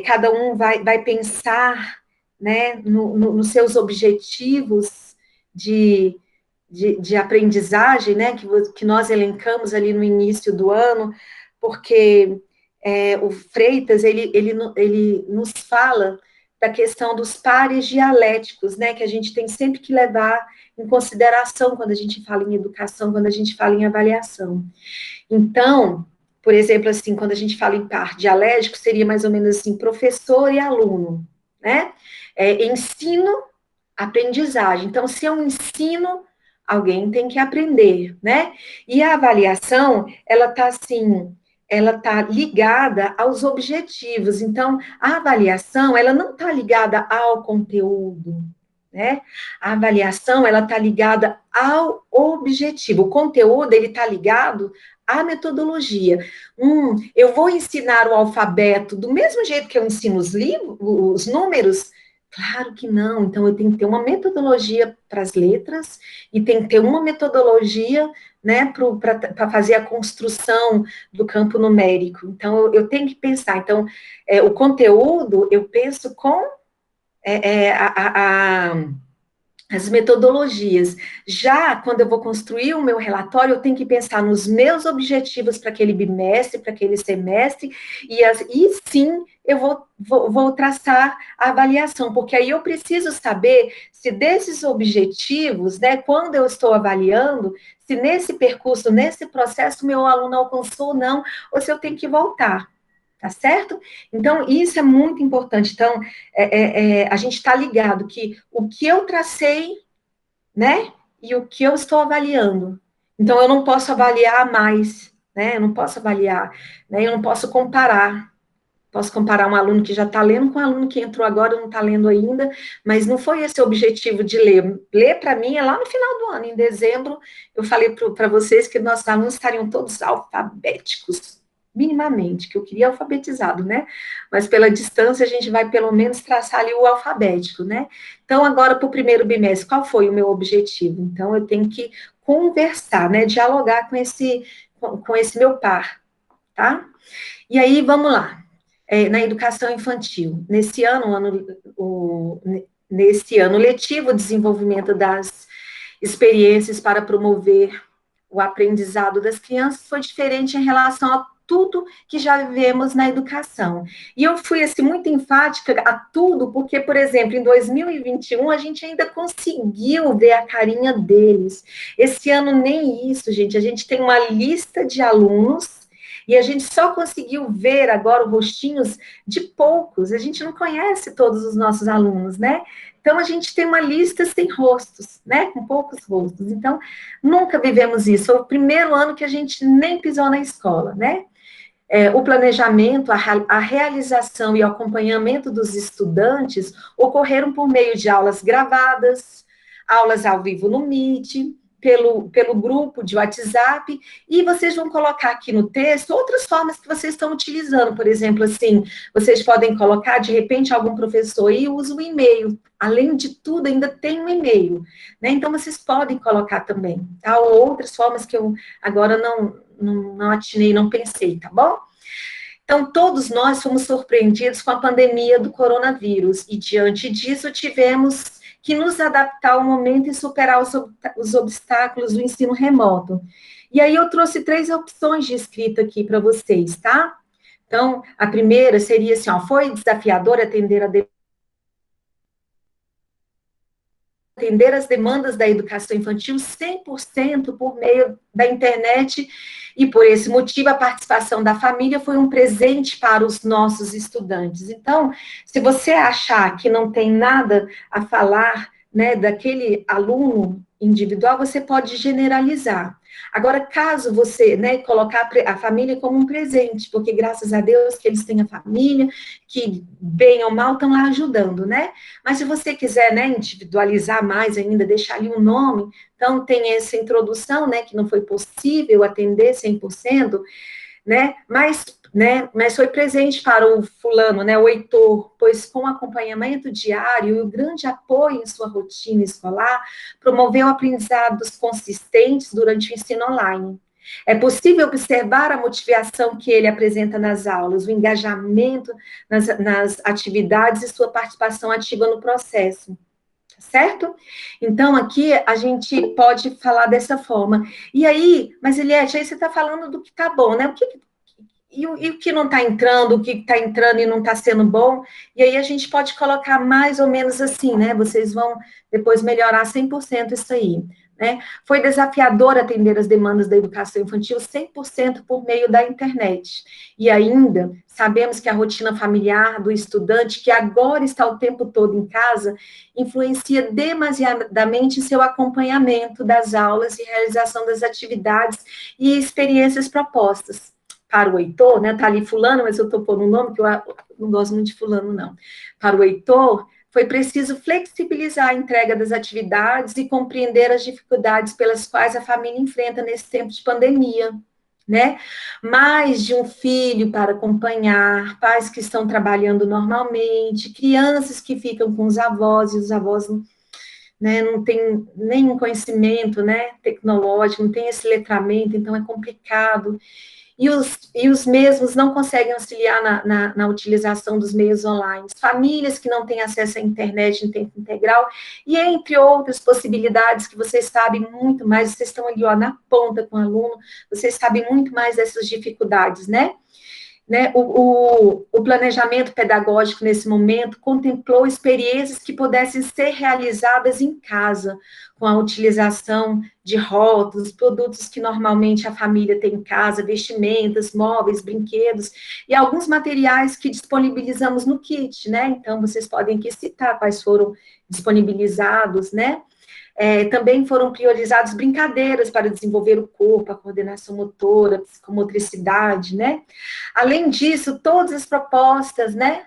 cada um vai pensar, né, nos seus objetivos de aprendizagem, né, que nós elencamos ali no início do ano, porque o Freitas, ele nos fala da questão dos pares dialéticos, né, que a gente tem sempre que levar em consideração quando a gente fala em educação, quando a gente fala em avaliação. Então, por exemplo, assim, quando a gente fala em par dialético, seria mais ou menos assim, professor e aluno, né? Ensino, aprendizagem. Então, se eu ensino, alguém tem que aprender, né? E a avaliação, ela está assim, ela está ligada aos objetivos. Então, a avaliação, ela não está ligada ao conteúdo, né? A avaliação, ela está ligada ao objetivo. O conteúdo, ele está ligado à metodologia. Eu vou ensinar o alfabeto do mesmo jeito que eu ensino os números? Claro que não. Então, eu tenho que ter uma metodologia para as letras e tem que ter uma metodologia, né, para fazer a construção do campo numérico. Então, eu tenho que pensar. Então, o conteúdo, eu penso com as metodologias. Já quando eu vou construir o meu relatório, eu tenho que pensar nos meus objetivos para aquele bimestre, para aquele semestre, e sim eu vou traçar a avaliação, porque aí eu preciso saber se desses objetivos, né, quando eu estou avaliando, se nesse percurso, nesse processo, meu aluno alcançou ou não, ou se eu tenho que voltar. tá certo? Então, isso é muito importante. Então, a gente está ligado que o que eu tracei, né, e o que eu estou avaliando. Então, eu não posso avaliar mais, né, eu não posso avaliar, né, eu não posso comparar. Posso comparar um aluno que já está lendo com um aluno que entrou agora e não está lendo ainda, mas não foi esse o objetivo de ler. Ler, para mim, é lá no final do ano, em dezembro, eu falei para vocês que nossos alunos estariam todos alfabéticos, minimamente, que eu queria alfabetizado, né? Mas pela distância, a gente vai pelo menos traçar ali o alfabético, né? Então, agora, para o primeiro bimestre, qual foi o meu objetivo? Então, eu tenho que conversar, né? Dialogar com esse meu par, tá? E aí, vamos lá. Na educação infantil. Nesse ano letivo, o desenvolvimento das experiências para promover o aprendizado das crianças foi diferente em relação a tudo que já vivemos na educação. E eu fui, assim, muito enfática a tudo, porque, por exemplo, em 2021, a gente ainda conseguiu ver a carinha deles. Esse ano, nem isso, gente. A gente tem uma lista de alunos e a gente só conseguiu ver agora os rostinhos de poucos, a gente não conhece todos os nossos alunos, né? Então, a gente tem uma lista sem rostos, né? Com poucos rostos. Então, nunca vivemos isso. Foi o primeiro ano que a gente nem pisou na escola, né? O planejamento, a realização e o acompanhamento dos estudantes ocorreram por meio de aulas gravadas, aulas ao vivo no Meet, pelo grupo de WhatsApp, e vocês vão colocar aqui no texto outras formas que vocês estão utilizando, por exemplo, assim, vocês podem colocar, de repente, algum professor aí usa o e-mail, além de tudo, ainda tem um e-mail, né, então vocês podem colocar também, tá, ou outras formas que eu agora não atinei, não pensei, tá bom? Então, todos nós fomos surpreendidos com a pandemia do coronavírus, e diante disso tivemos que nos adaptar ao momento e superar os obstáculos do ensino remoto. E aí eu trouxe 3 opções de escrita aqui para vocês, tá? Então, a primeira seria assim, ó, foi desafiador atender as demandas da educação infantil 100% por meio da internet, e por esse motivo a participação da família foi um presente para os nossos estudantes. Então, se você achar que não tem nada a falar, né, daquele aluno individual, você pode generalizar. Agora, caso você, né, colocar a família como um presente, porque graças a Deus que eles têm a família, que bem ou mal estão lá ajudando, né? Mas se você quiser, né, individualizar mais ainda, deixar ali um nome, então tem essa introdução, né, que não foi possível atender 100%, né, mas foi presente para o fulano, né, o Heitor, pois com acompanhamento diário e o grande apoio em sua rotina escolar, promoveu aprendizados consistentes durante o ensino online. É possível observar a motivação que ele apresenta nas aulas, o engajamento nas atividades e sua participação ativa no processo. Certo? Então, aqui a gente pode falar dessa forma. E aí, mas Eliette, aí você está falando do que está bom, né? E o que não está entrando, o que está entrando e não está sendo bom, e aí a gente pode colocar mais ou menos assim, né? Vocês vão depois melhorar 100% isso aí, né? Foi desafiador atender as demandas da educação infantil 100% por meio da internet. E ainda, sabemos que a rotina familiar do estudante, que agora está o tempo todo em casa, influencia demasiadamente em seu acompanhamento das aulas e realização das atividades e experiências propostas. Para o Heitor, né, tá ali fulano, mas eu estou pondo um nome, que eu não gosto muito de fulano, não. Para o Heitor, foi preciso flexibilizar a entrega das atividades e compreender as dificuldades pelas quais a família enfrenta nesse tempo de pandemia, né? Mais de um filho para acompanhar, pais que estão trabalhando normalmente, crianças que ficam com os avós, e os avós, né, não têm nenhum conhecimento, né, tecnológico, não tem esse letramento, então é complicado. E os mesmos não conseguem auxiliar na utilização dos meios online. Famílias que não têm acesso à internet em tempo integral, e entre outras possibilidades que vocês sabem muito mais, vocês estão ali, ó, na ponta com o aluno, vocês sabem muito mais dessas dificuldades, né? né, o planejamento pedagógico, nesse momento, contemplou experiências que pudessem ser realizadas em casa, com a utilização de rótulos, produtos que normalmente a família tem em casa, vestimentas, móveis, brinquedos, e alguns materiais que disponibilizamos no kit, né? Então, vocês podem aqui citar quais foram disponibilizados, né? Também foram priorizadas brincadeiras para desenvolver o corpo, a coordenação motora, a psicomotricidade, né? Além disso, todas as propostas, né?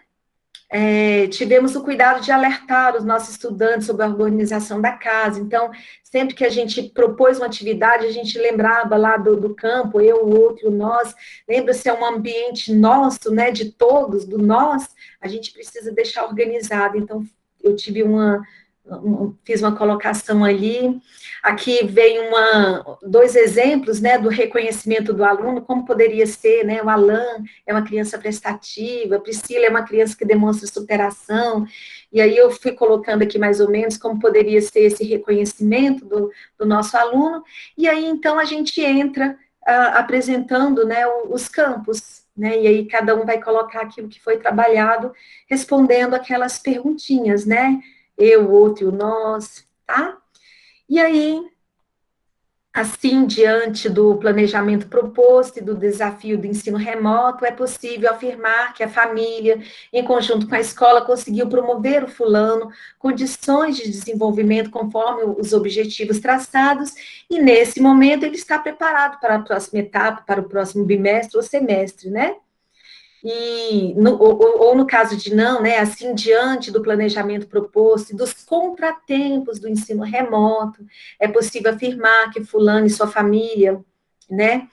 Tivemos o cuidado de alertar os nossos estudantes sobre a organização da casa. Então, sempre que a gente propôs uma atividade, a gente lembrava lá do campo, eu, o outro, o nós. Lembra-se, é um ambiente nosso, né? De todos, do nós, a gente precisa deixar organizado. Então, eu tive fiz uma colocação ali. Aqui vem dois exemplos, né, do reconhecimento do aluno, como poderia ser, né, o Alan é uma criança prestativa, a Priscila é uma criança que demonstra superação, e aí eu fui colocando aqui mais ou menos como poderia ser esse reconhecimento do nosso aluno, e aí então a gente entra apresentando, né, os campos, né, e aí cada um vai colocar aquilo que foi trabalhado, respondendo aquelas perguntinhas, né, eu, o outro e o nós, tá? E aí, assim, diante do planejamento proposto e do desafio do ensino remoto, é possível afirmar que a família, em conjunto com a escola, conseguiu promover o fulano condições de desenvolvimento conforme os objetivos traçados, e nesse momento ele está preparado para a próxima etapa, para o próximo bimestre ou semestre, né? Ou no caso de não, né, assim, diante do planejamento proposto e dos contratempos do ensino remoto, é possível afirmar que fulano e sua família, né,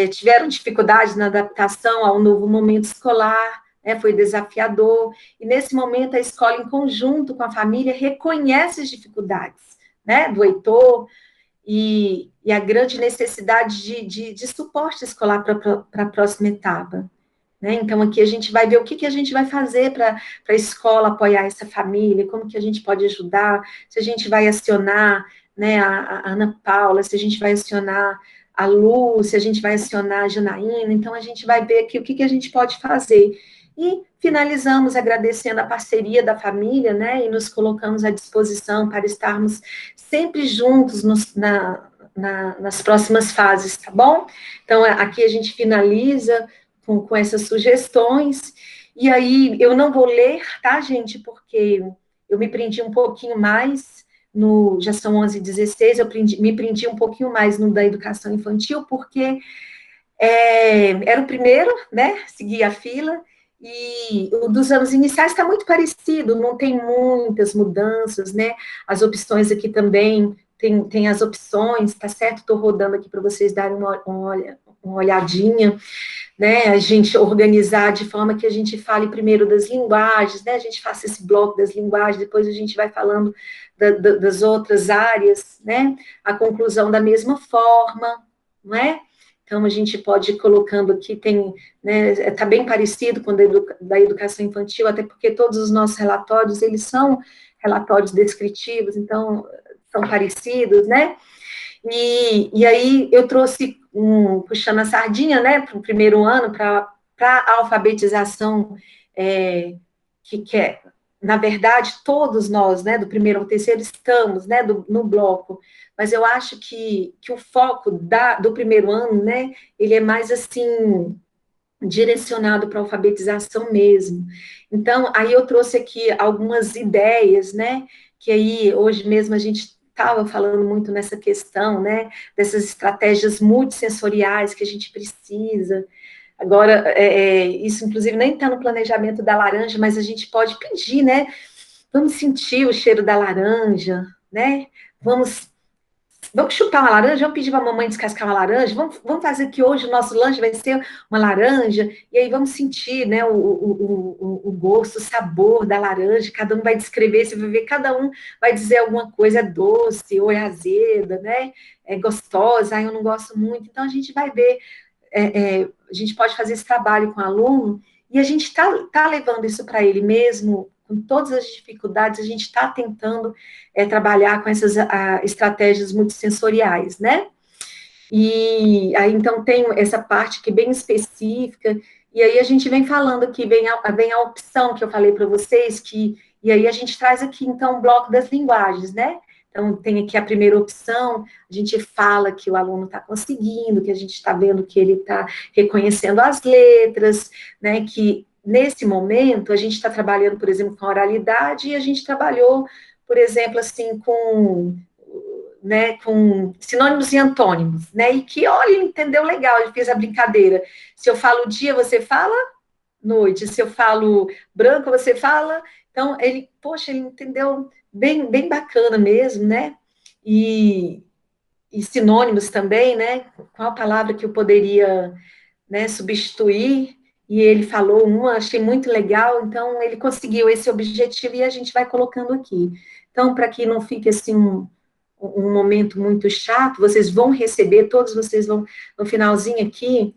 tiveram dificuldade na adaptação ao novo momento escolar, né, foi desafiador, e nesse momento a escola, em conjunto com a família, reconhece as dificuldades, né, do Heitor, e a grande necessidade de suporte escolar para a próxima etapa. Né? Então, aqui a gente vai ver o que a gente vai fazer para a escola apoiar essa família, como que a gente pode ajudar, se a gente vai acionar, né, a Ana Paula, se a gente vai acionar a Lu, se a gente vai acionar a Janaína, então a gente vai ver aqui o que a gente pode fazer. E finalizamos agradecendo a parceria da família, né, e nos colocamos à disposição para estarmos sempre juntos nas próximas fases, tá bom? Então, aqui a gente finaliza com essas sugestões, e aí eu não vou ler, tá, gente, porque eu me prendi um pouquinho mais, já são 11h16, me prendi um pouquinho mais no da educação infantil, porque era o primeiro, né, seguir a fila, e o dos anos iniciais está muito parecido, não tem muitas mudanças, né, as opções aqui também, tem as opções, tá certo? Estou rodando aqui para vocês darem uma olhadinha, né, a gente organizar de forma que a gente fale primeiro das linguagens, né, a gente faça esse bloco das linguagens, depois a gente vai falando das outras áreas, né, a conclusão da mesma forma, não é? Então, a gente pode ir colocando aqui, né, está bem parecido com da educação infantil, até porque todos os nossos relatórios, eles são relatórios descritivos, então, são parecidos, né? E aí eu trouxe, puxando a sardinha, né, para o primeiro ano, para a alfabetização, que na verdade, todos nós, né, do primeiro ao terceiro, estamos, né, no bloco, mas eu acho que o foco do primeiro ano, né, ele é mais, assim, direcionado para a alfabetização mesmo. Então, aí eu trouxe aqui algumas ideias, né, que aí, hoje mesmo, a gente estava falando muito nessa questão, né, dessas estratégias multissensoriais que a gente precisa. Agora, isso, inclusive, nem está no planejamento da laranja, mas a gente pode pedir, né, vamos sentir o cheiro da laranja, né, vamos chupar uma laranja, vamos pedir para a mamãe descascar uma laranja, vamos fazer que hoje o nosso lanche vai ser uma laranja, e aí vamos sentir, né, o gosto, o sabor da laranja, cada um vai descrever, você vai ver, cada um vai dizer alguma coisa, é doce, ou é azeda, né, é gostosa, eu não gosto muito, então a gente vai ver, a gente pode fazer esse trabalho com o aluno, e a gente está levando isso para ele mesmo, com todas as dificuldades, a gente está tentando trabalhar com essas estratégias multissensoriais, né? E aí, então, tem essa parte que é bem específica, e aí a gente vem falando que vem a opção que eu falei para vocês, e aí a gente traz aqui, então, o bloco das linguagens, né? Então, tem aqui a primeira opção, a gente fala que o aluno está conseguindo, que a gente está vendo que ele está reconhecendo as letras, né? Que nesse momento a gente está trabalhando, por exemplo, com a oralidade, e a gente trabalhou, por exemplo, assim, com sinônimos e antônimos, né? E que, olha, ele entendeu legal, ele fez a brincadeira. Se eu falo dia, você fala noite. Se eu falo branco, você fala. Então, ele, poxa, ele entendeu bem, bem bacana mesmo, né? E sinônimos também, né? Qual a palavra que eu poderia, né, substituir? E ele falou uma, achei muito legal, então ele conseguiu esse objetivo e a gente vai colocando aqui. Então, para que não fique assim um momento muito chato, vocês vão receber, todos vocês vão, no finalzinho aqui,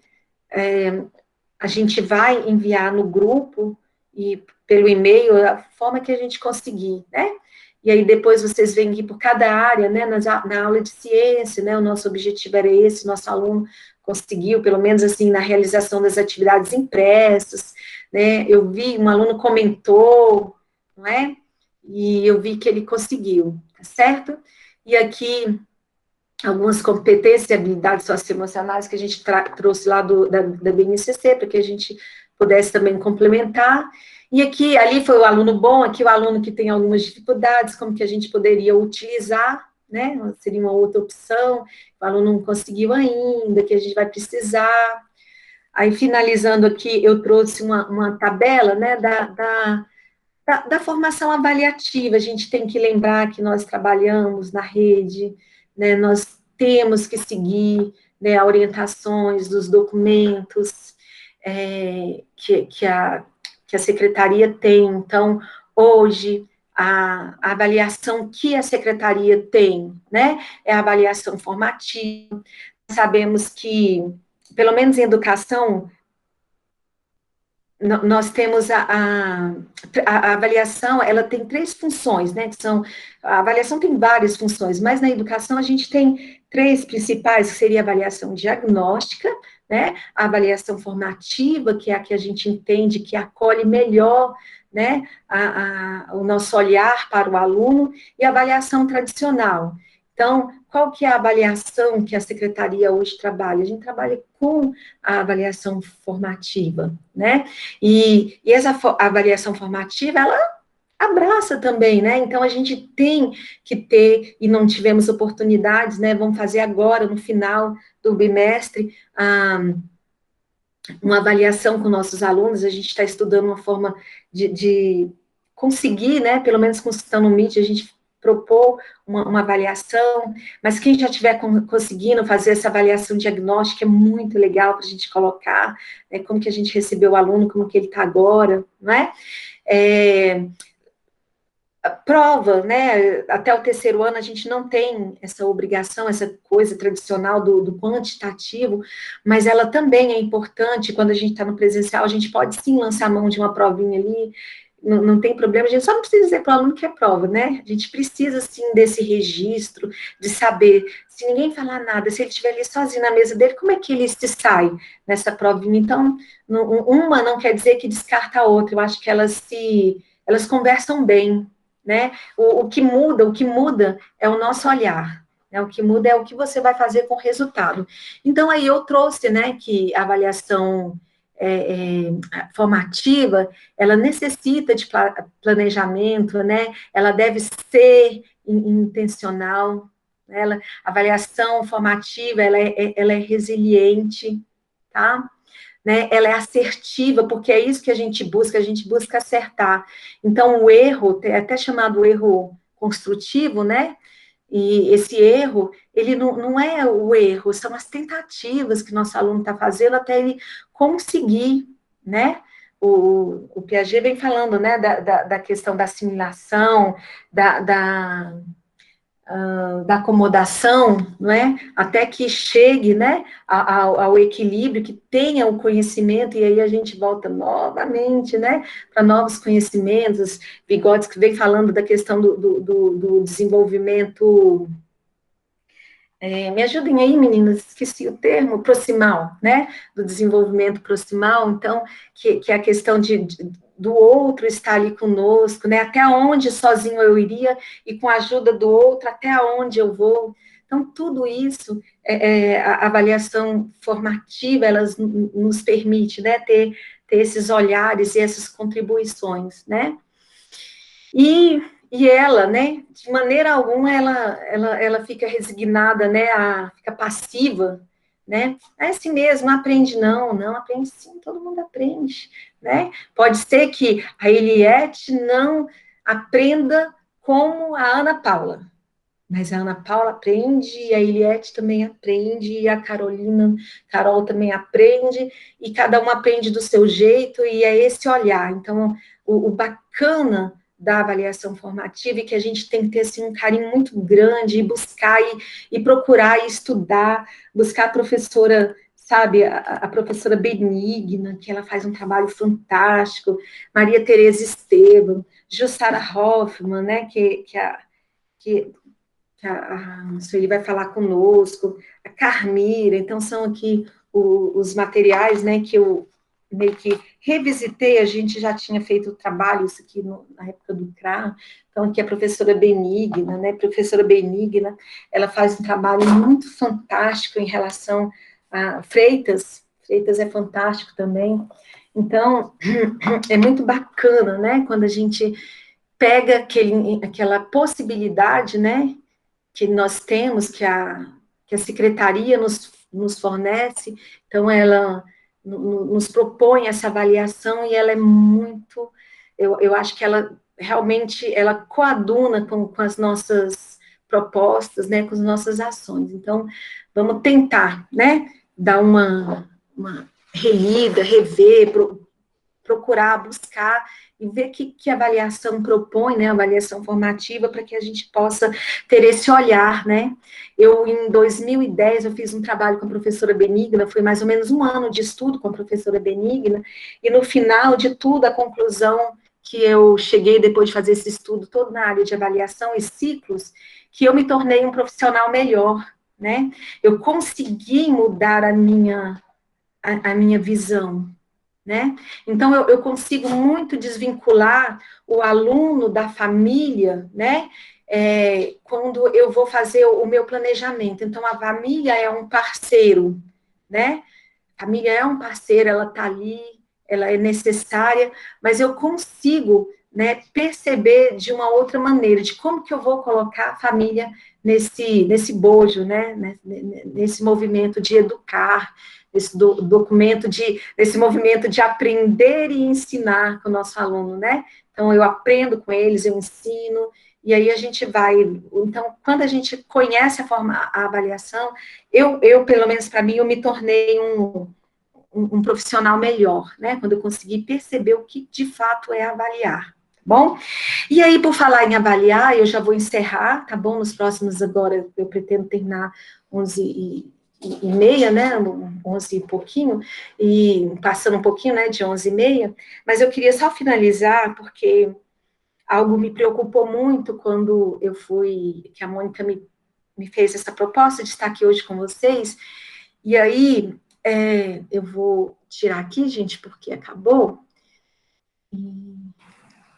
a gente vai enviar no grupo e pelo e-mail a forma que a gente conseguir, né? E aí depois vocês veem aqui por cada área, né, na aula de ciência, né, o nosso objetivo era esse, nosso aluno conseguiu, pelo menos assim, na realização das atividades impressas, né, eu vi, um aluno comentou, não é? E eu vi que ele conseguiu, tá certo? E aqui, algumas competências e habilidades socioemocionais que a gente trouxe lá da BNCC, para que a gente pudesse também complementar. E aqui, ali foi o aluno bom, aqui o aluno que tem algumas dificuldades, como que a gente poderia utilizar, né? Seria uma outra opção, o aluno não conseguiu ainda, que a gente vai precisar. Aí, finalizando aqui, eu trouxe uma tabela, né, da formação avaliativa. A gente tem que lembrar que nós trabalhamos na rede, né, nós temos que seguir, né, orientações dos documentos que a secretaria tem. Então, hoje, a avaliação que a secretaria tem, né, é a avaliação formativa. Sabemos que, pelo menos em educação, nós temos a avaliação, ela tem 3 funções, né, que são, a avaliação tem várias funções, mas na educação a gente tem 3 principais, que seria a avaliação diagnóstica, né, a avaliação formativa, que é a que a gente entende que acolhe melhor, né, o nosso olhar para o aluno, e a avaliação tradicional. Então, qual que é a avaliação que a secretaria hoje trabalha? A gente trabalha com a avaliação formativa, né? E essa avaliação formativa, ela abraça também, né? Então, a gente tem que ter, e não tivemos oportunidades, né? Vamos fazer agora, no final do bimestre, uma avaliação com nossos alunos. A gente está estudando uma forma de conseguir, né? Pelo menos com o Sistema Meet, a gente propor uma avaliação, mas quem já estiver conseguindo fazer essa avaliação diagnóstica é muito legal para a gente colocar, né, como que a gente recebeu o aluno, como que ele está agora, não é? Prova, né, até o 3º ano a gente não tem essa obrigação, essa coisa tradicional do quantitativo, mas ela também é importante. Quando a gente está no presencial, a gente pode sim lançar a mão de uma provinha ali, não tem problema, a gente só não precisa dizer para o aluno que é prova, né? A gente precisa, sim, desse registro, de saber, se ninguém falar nada, se ele estiver ali sozinho na mesa dele, como é que ele se sai nessa provinha? Então, uma não quer dizer que descarta a outra, eu acho que elas conversam bem, né? O que muda é o nosso olhar, né? O que muda é o que você vai fazer com o resultado. Então, aí eu trouxe, né, que a avaliação formativa, ela necessita de planejamento, né? Ela deve ser intencional. A avaliação formativa, ela é resiliente, tá? Né? Ela é assertiva, porque é isso que a gente busca acertar. Então, o erro, é até chamado erro construtivo, né? E esse erro, ele não é o erro, são as tentativas que nosso aluno está fazendo até ele conseguir, né? O Piaget vem falando, né, da questão da assimilação, da acomodação, não é? Até que chegue, né, ao equilíbrio, que tenha o conhecimento, e aí a gente volta novamente, né, para novos conhecimentos. Vygotsky vem falando da questão do desenvolvimento Me ajudem aí, meninas, esqueci o termo, proximal, né? Do desenvolvimento proximal, então, que é a questão do outro estar ali conosco, né? Até onde sozinho eu iria e com a ajuda do outro, até onde eu vou. Então, tudo isso, a avaliação formativa, elas nos permite, né, ter esses olhares e essas contribuições, né? E ela, né, de maneira alguma, ela fica resignada, né, fica passiva, né, é assim mesmo, aprende não aprende sim, todo mundo aprende, né, pode ser que a Eliette não aprenda como a Ana Paula, mas a Ana Paula aprende, e a Eliette também aprende, e a Carol também aprende, e cada uma aprende do seu jeito, e é esse olhar. Então, o bacana da avaliação formativa é que a gente tem que ter assim, um carinho muito grande, e buscar, e procurar, e estudar, buscar a professora, sabe, a professora Benigna, que ela faz um trabalho fantástico, Maria Tereza Estevam, Jussara Hoffmann, né, que a Sueli vai falar conosco, a Carmira, então são aqui os materiais, né, que eu meio que revisitei, a gente já tinha feito o trabalho, isso aqui na época do CRA, então aqui a professora Benigna, né, professora Benigna, ela faz um trabalho muito fantástico em relação a Freitas é fantástico também, então é muito bacana, né, quando a gente pega aquela possibilidade, né, que nós temos, que a secretaria nos fornece, então ela nos propõe essa avaliação e ela é muito, eu acho que ela realmente, ela coaduna com as nossas propostas, né, com as nossas ações, então vamos tentar, né, dar uma relida, rever, procurar, buscar e ver que avaliação propõe, né, avaliação formativa, para que a gente possa ter esse olhar, né. Eu, em 2010, eu fiz um trabalho com a professora Benigna, foi mais ou menos um ano de estudo com a professora Benigna, e no final de tudo, a conclusão que eu cheguei depois de fazer esse estudo todo na área de avaliação e ciclos, que eu me tornei um profissional melhor, né, eu consegui mudar a minha visão, né? Então, eu consigo muito desvincular o aluno da família, né? Quando eu vou fazer o meu planejamento. Então, a família é um parceiro, né? A família é um parceiro, ela está ali, ela é necessária, mas eu consigo, né, perceber de uma outra maneira, de como que eu vou colocar a família nesse bojo, né? Nesse movimento de educar, esse desse movimento de aprender e ensinar com o nosso aluno, né? Então, eu aprendo com eles, eu ensino, e aí a gente vai... Então, quando a gente conhece a avaliação, eu pelo menos para mim, eu me tornei um profissional melhor, né? Quando eu consegui perceber o que de fato é avaliar, tá bom? E aí, por falar em avaliar, eu já vou encerrar, tá bom? Nos próximos agora, eu pretendo terminar 11h30, né, 11 e pouquinho, e passando um pouquinho, né, de 11h30, mas eu queria só finalizar, porque algo me preocupou muito quando que a Mônica me fez essa proposta de estar aqui hoje com vocês, e aí eu vou tirar aqui, gente, porque acabou, e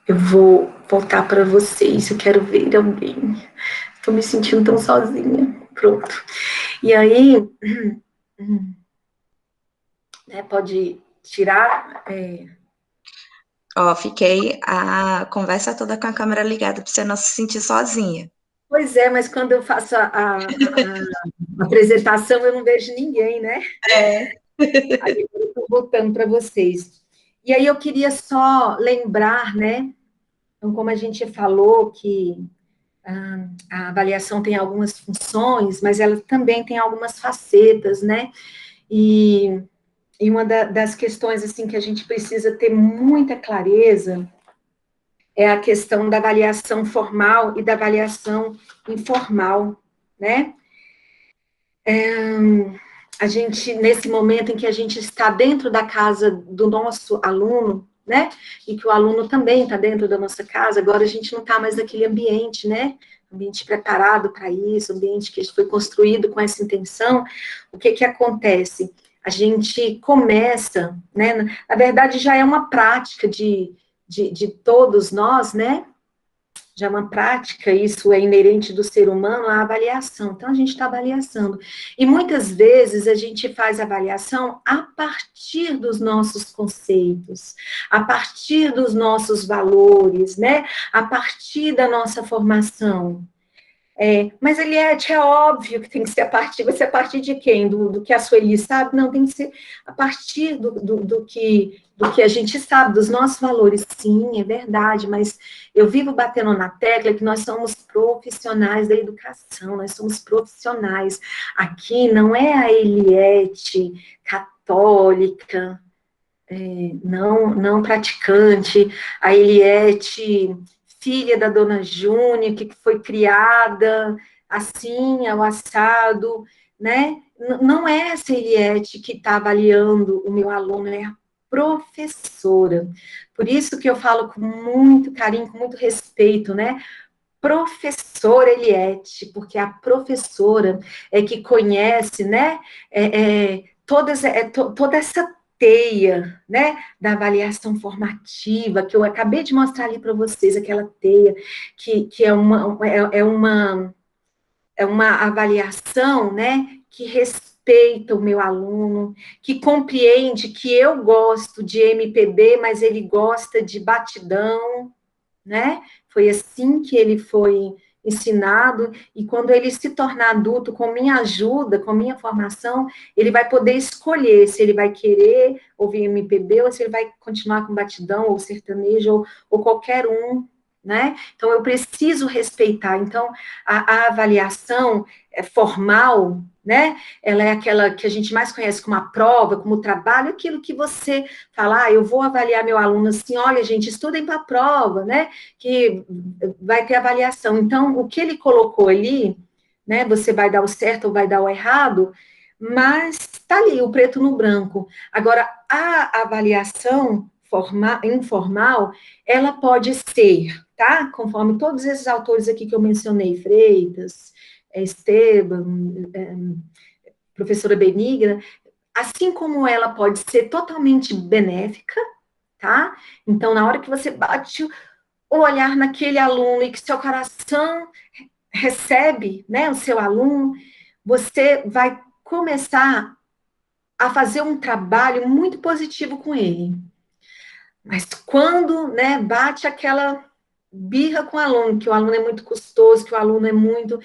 eu vou voltar para vocês, eu quero ver alguém, estou me sentindo tão sozinha, pronto. E aí, né, pode tirar. Fiquei a conversa toda com a câmera ligada para você não se sentir sozinha. Pois é, mas quando eu faço a apresentação, eu não vejo ninguém, né? Aí eu estou voltando para vocês. E aí eu queria só lembrar, né? Então, como a gente falou que a avaliação tem algumas funções, mas ela também tem algumas facetas, né? E uma das questões, assim, que a gente precisa ter muita clareza é a questão da avaliação formal e da avaliação informal, né? A gente, nesse momento em que a gente está dentro da casa do nosso aluno, né? E que o aluno também está dentro da nossa casa, agora a gente não está mais naquele ambiente, né? ambiente preparado para isso, ambiente que foi construído com essa intenção, o que que acontece? A gente começa, né, na verdade já é uma prática de todos nós, né, já é uma prática, isso é inerente do ser humano, a avaliação. Então, a gente está avaliando. E muitas vezes a gente faz avaliação a partir dos nossos conceitos, a partir dos nossos valores, né? A partir da nossa formação. Mas, Eliette, é óbvio que tem que ser a partir, vai ser a partir de quem? Do que a Sueli sabe? Não, tem que ser a partir do que a gente sabe, dos nossos valores. Sim, é verdade, mas eu vivo batendo na tecla que nós somos profissionais da educação, nós somos profissionais. Aqui não é a Eliette católica, não praticante, a Eliette filha da dona Júnia, que foi criada assim, ao assado, né? Não é essa Eliette que está avaliando o meu aluno, é a professora. Por isso que eu falo com muito carinho, com muito respeito, né? Professora Eliette, porque a professora é que conhece, né? Toda essa teia, né, da avaliação formativa, que eu acabei de mostrar ali para vocês, aquela teia, que é uma avaliação, né, que respeita o meu aluno, que compreende que eu gosto de MPB, mas ele gosta de batidão, né, foi assim que ele foi ensinado, e quando ele se tornar adulto, com minha ajuda, com minha formação, ele vai poder escolher se ele vai querer ouvir MPB, ou se ele vai continuar com batidão, ou sertanejo, ou qualquer um, né? Então, eu preciso respeitar. Então, a avaliação formal, né? Ela é aquela que a gente mais conhece como a prova, como o trabalho, aquilo que você fala, eu vou avaliar meu aluno assim, olha, gente, estudem para a prova, né? Que vai ter avaliação. Então, o que ele colocou ali, né? Você vai dar o certo ou vai dar o errado, mas está ali, o preto no branco. Agora, a avaliação informal, ela pode ser, tá? Conforme todos esses autores aqui que eu mencionei, Freitas, Esteban, professora Benigna, assim como ela pode ser totalmente benéfica, tá? Então, na hora que você bate o olhar naquele aluno e que seu coração recebe, né, o seu aluno, você vai começar a fazer um trabalho muito positivo com ele. Mas quando, né, bate aquela birra com o aluno, que o aluno é muito custoso, que o aluno é muito...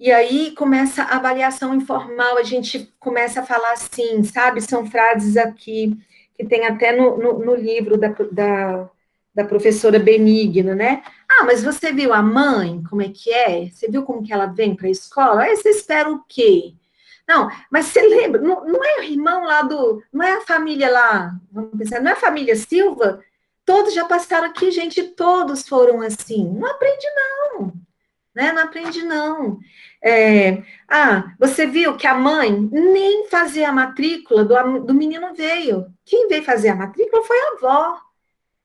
E aí começa a avaliação informal, a gente começa a falar assim, sabe? São frases aqui que tem até no livro da professora Benigna, né? Mas você viu a mãe, como é que é? Você viu como que ela vem para a escola? Aí você espera o quê? Não, mas você lembra, não é o irmão lá não é a família lá, vamos pensar, não é a família Silva? Todos já passaram aqui, gente, todos foram assim. Não aprende não, né? Não aprende não. Você viu que a mãe nem fazia a matrícula do menino veio. Quem veio fazer a matrícula foi a avó,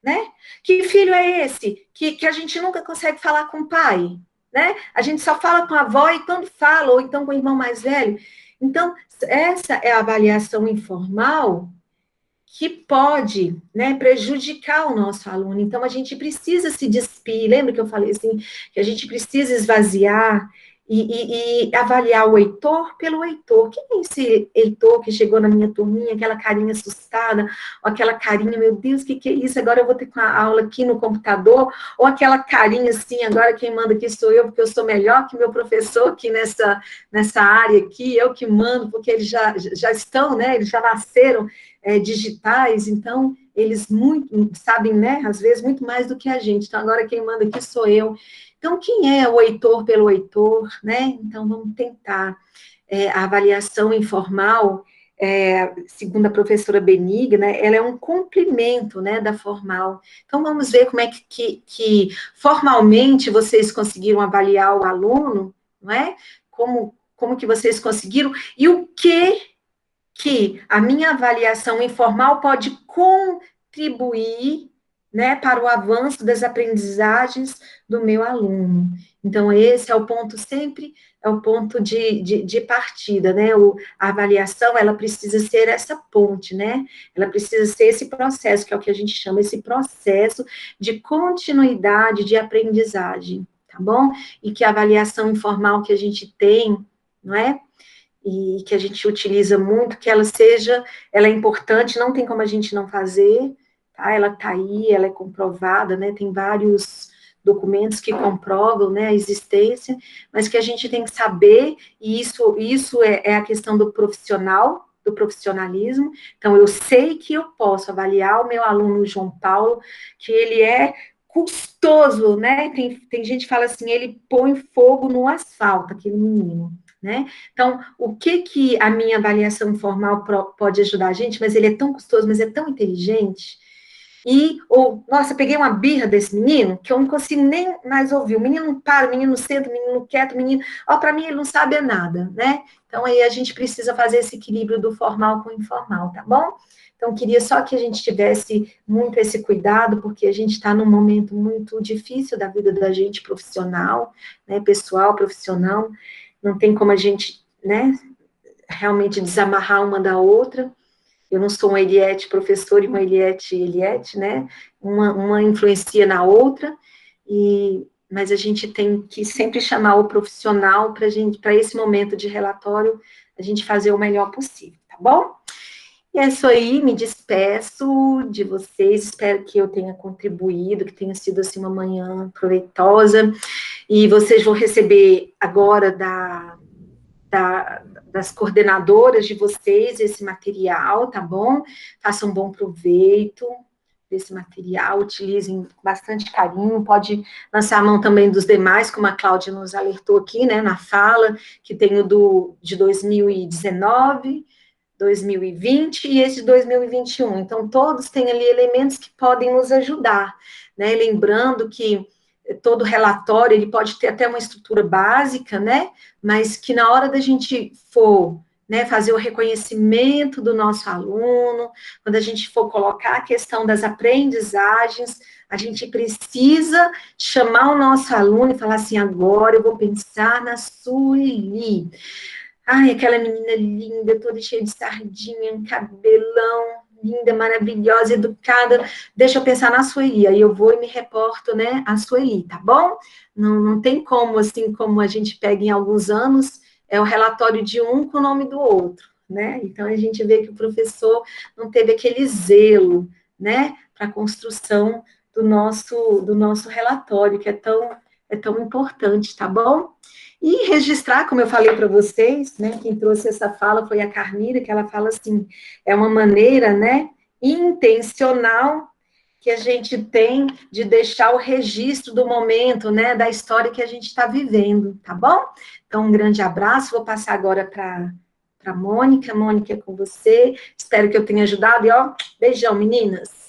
né? Que filho é esse? Que a gente nunca consegue falar com o pai, né? A gente só fala com a avó e quando fala, ou então com o irmão mais velho. Então, essa é a avaliação informal que pode, né, prejudicar o nosso aluno. Então, a gente precisa se despir. Lembra que eu falei assim, que a gente precisa esvaziar e avaliar o Heitor pelo Heitor. Quem é esse Heitor que chegou na minha turminha, aquela carinha assustada, ou aquela carinha, meu Deus, o que é isso? Agora eu vou ter uma aula aqui no computador, ou aquela carinha assim, agora quem manda aqui sou eu, porque eu sou melhor que meu professor aqui nessa área aqui, eu que mando, porque eles já estão, né, eles já nasceram digitais, então eles sabem, né, às vezes muito mais do que a gente, então agora quem manda aqui sou eu. Então, quem é o Heitor pelo Heitor, né? Então, vamos tentar. A avaliação informal, segundo a professora Benigna, ela é um complemento, né, da formal. Então, vamos ver como é que formalmente vocês conseguiram avaliar o aluno, não é? Como que vocês conseguiram, e o que a minha avaliação informal pode contribuir, né, para o avanço das aprendizagens do meu aluno. Então, esse é o ponto sempre, é o ponto de partida, né? A avaliação, ela precisa ser essa ponte, né? Ela precisa ser esse processo, que é o que a gente chama, esse processo de continuidade de aprendizagem, tá bom? E que a avaliação informal que a gente tem, não é? E que a gente utiliza muito, que ela é importante, não tem como a gente não fazer, tá? Ela tá aí, ela é comprovada, né? Tem vários documentos que comprovam, né, a existência, mas que a gente tem que saber, e isso é a questão do profissional, do profissionalismo. Então, eu sei que eu posso avaliar o meu aluno João Paulo, que ele é custoso, né? Tem gente que fala assim, ele põe fogo no asfalto, aquele menino, né? Então, o que a minha avaliação formal pode ajudar a gente? Mas ele é tão custoso, mas é tão inteligente. Nossa, peguei uma birra desse menino, que eu não consigo nem mais ouvir. O menino não para, o menino não senta, o menino não quieto, o menino... para mim ele não sabe nada, né? Então, aí a gente precisa fazer esse equilíbrio do formal com o informal, tá bom? Então, queria só que a gente tivesse muito esse cuidado, porque a gente está num momento muito difícil da vida da gente profissional, né? Pessoal, profissional. Não tem como a gente, né, realmente desamarrar uma da outra. Eu não sou uma Eliette professora e uma Eliette, né? Uma influencia na outra, mas a gente tem que sempre chamar o profissional para esse momento de relatório, a gente fazer o melhor possível, tá bom? E é isso aí, me despeço de vocês, espero que eu tenha contribuído, que tenha sido, assim, uma manhã proveitosa, e vocês vão receber agora das coordenadoras de vocês esse material, tá bom? Façam bom proveito desse material, utilizem com bastante carinho, pode lançar a mão também dos demais, como a Cláudia nos alertou aqui, né, na fala, que tem o de 2019, 2020 e esse de 2021. Então, todos têm ali elementos que podem nos ajudar, né? Lembrando que todo relatório, ele pode ter até uma estrutura básica, né? Mas que na hora da gente for, né, fazer o reconhecimento do nosso aluno, quando a gente for colocar a questão das aprendizagens, a gente precisa chamar o nosso aluno e falar assim, agora eu vou pensar na Sueli. Ai, aquela menina linda, toda cheia de sardinha, cabelão, linda, maravilhosa, educada, deixa eu pensar na Sueli, aí eu vou e me reporto, né, a Sueli, tá bom? Não tem como, assim, como a gente pega em alguns anos, é o relatório de um com o nome do outro, né? Então, a gente vê que o professor não teve aquele zelo, né, para a construção do nosso relatório, que é tão importante, tá bom? E registrar, como eu falei para vocês, né, quem trouxe essa fala foi a Carmira, que ela fala assim, é uma maneira, né, intencional que a gente tem de deixar o registro do momento, né, da história que a gente está vivendo, tá bom? Então, um grande abraço, vou passar agora para a Mônica. Mônica, é com você, espero que eu tenha ajudado, e ó, beijão, meninas!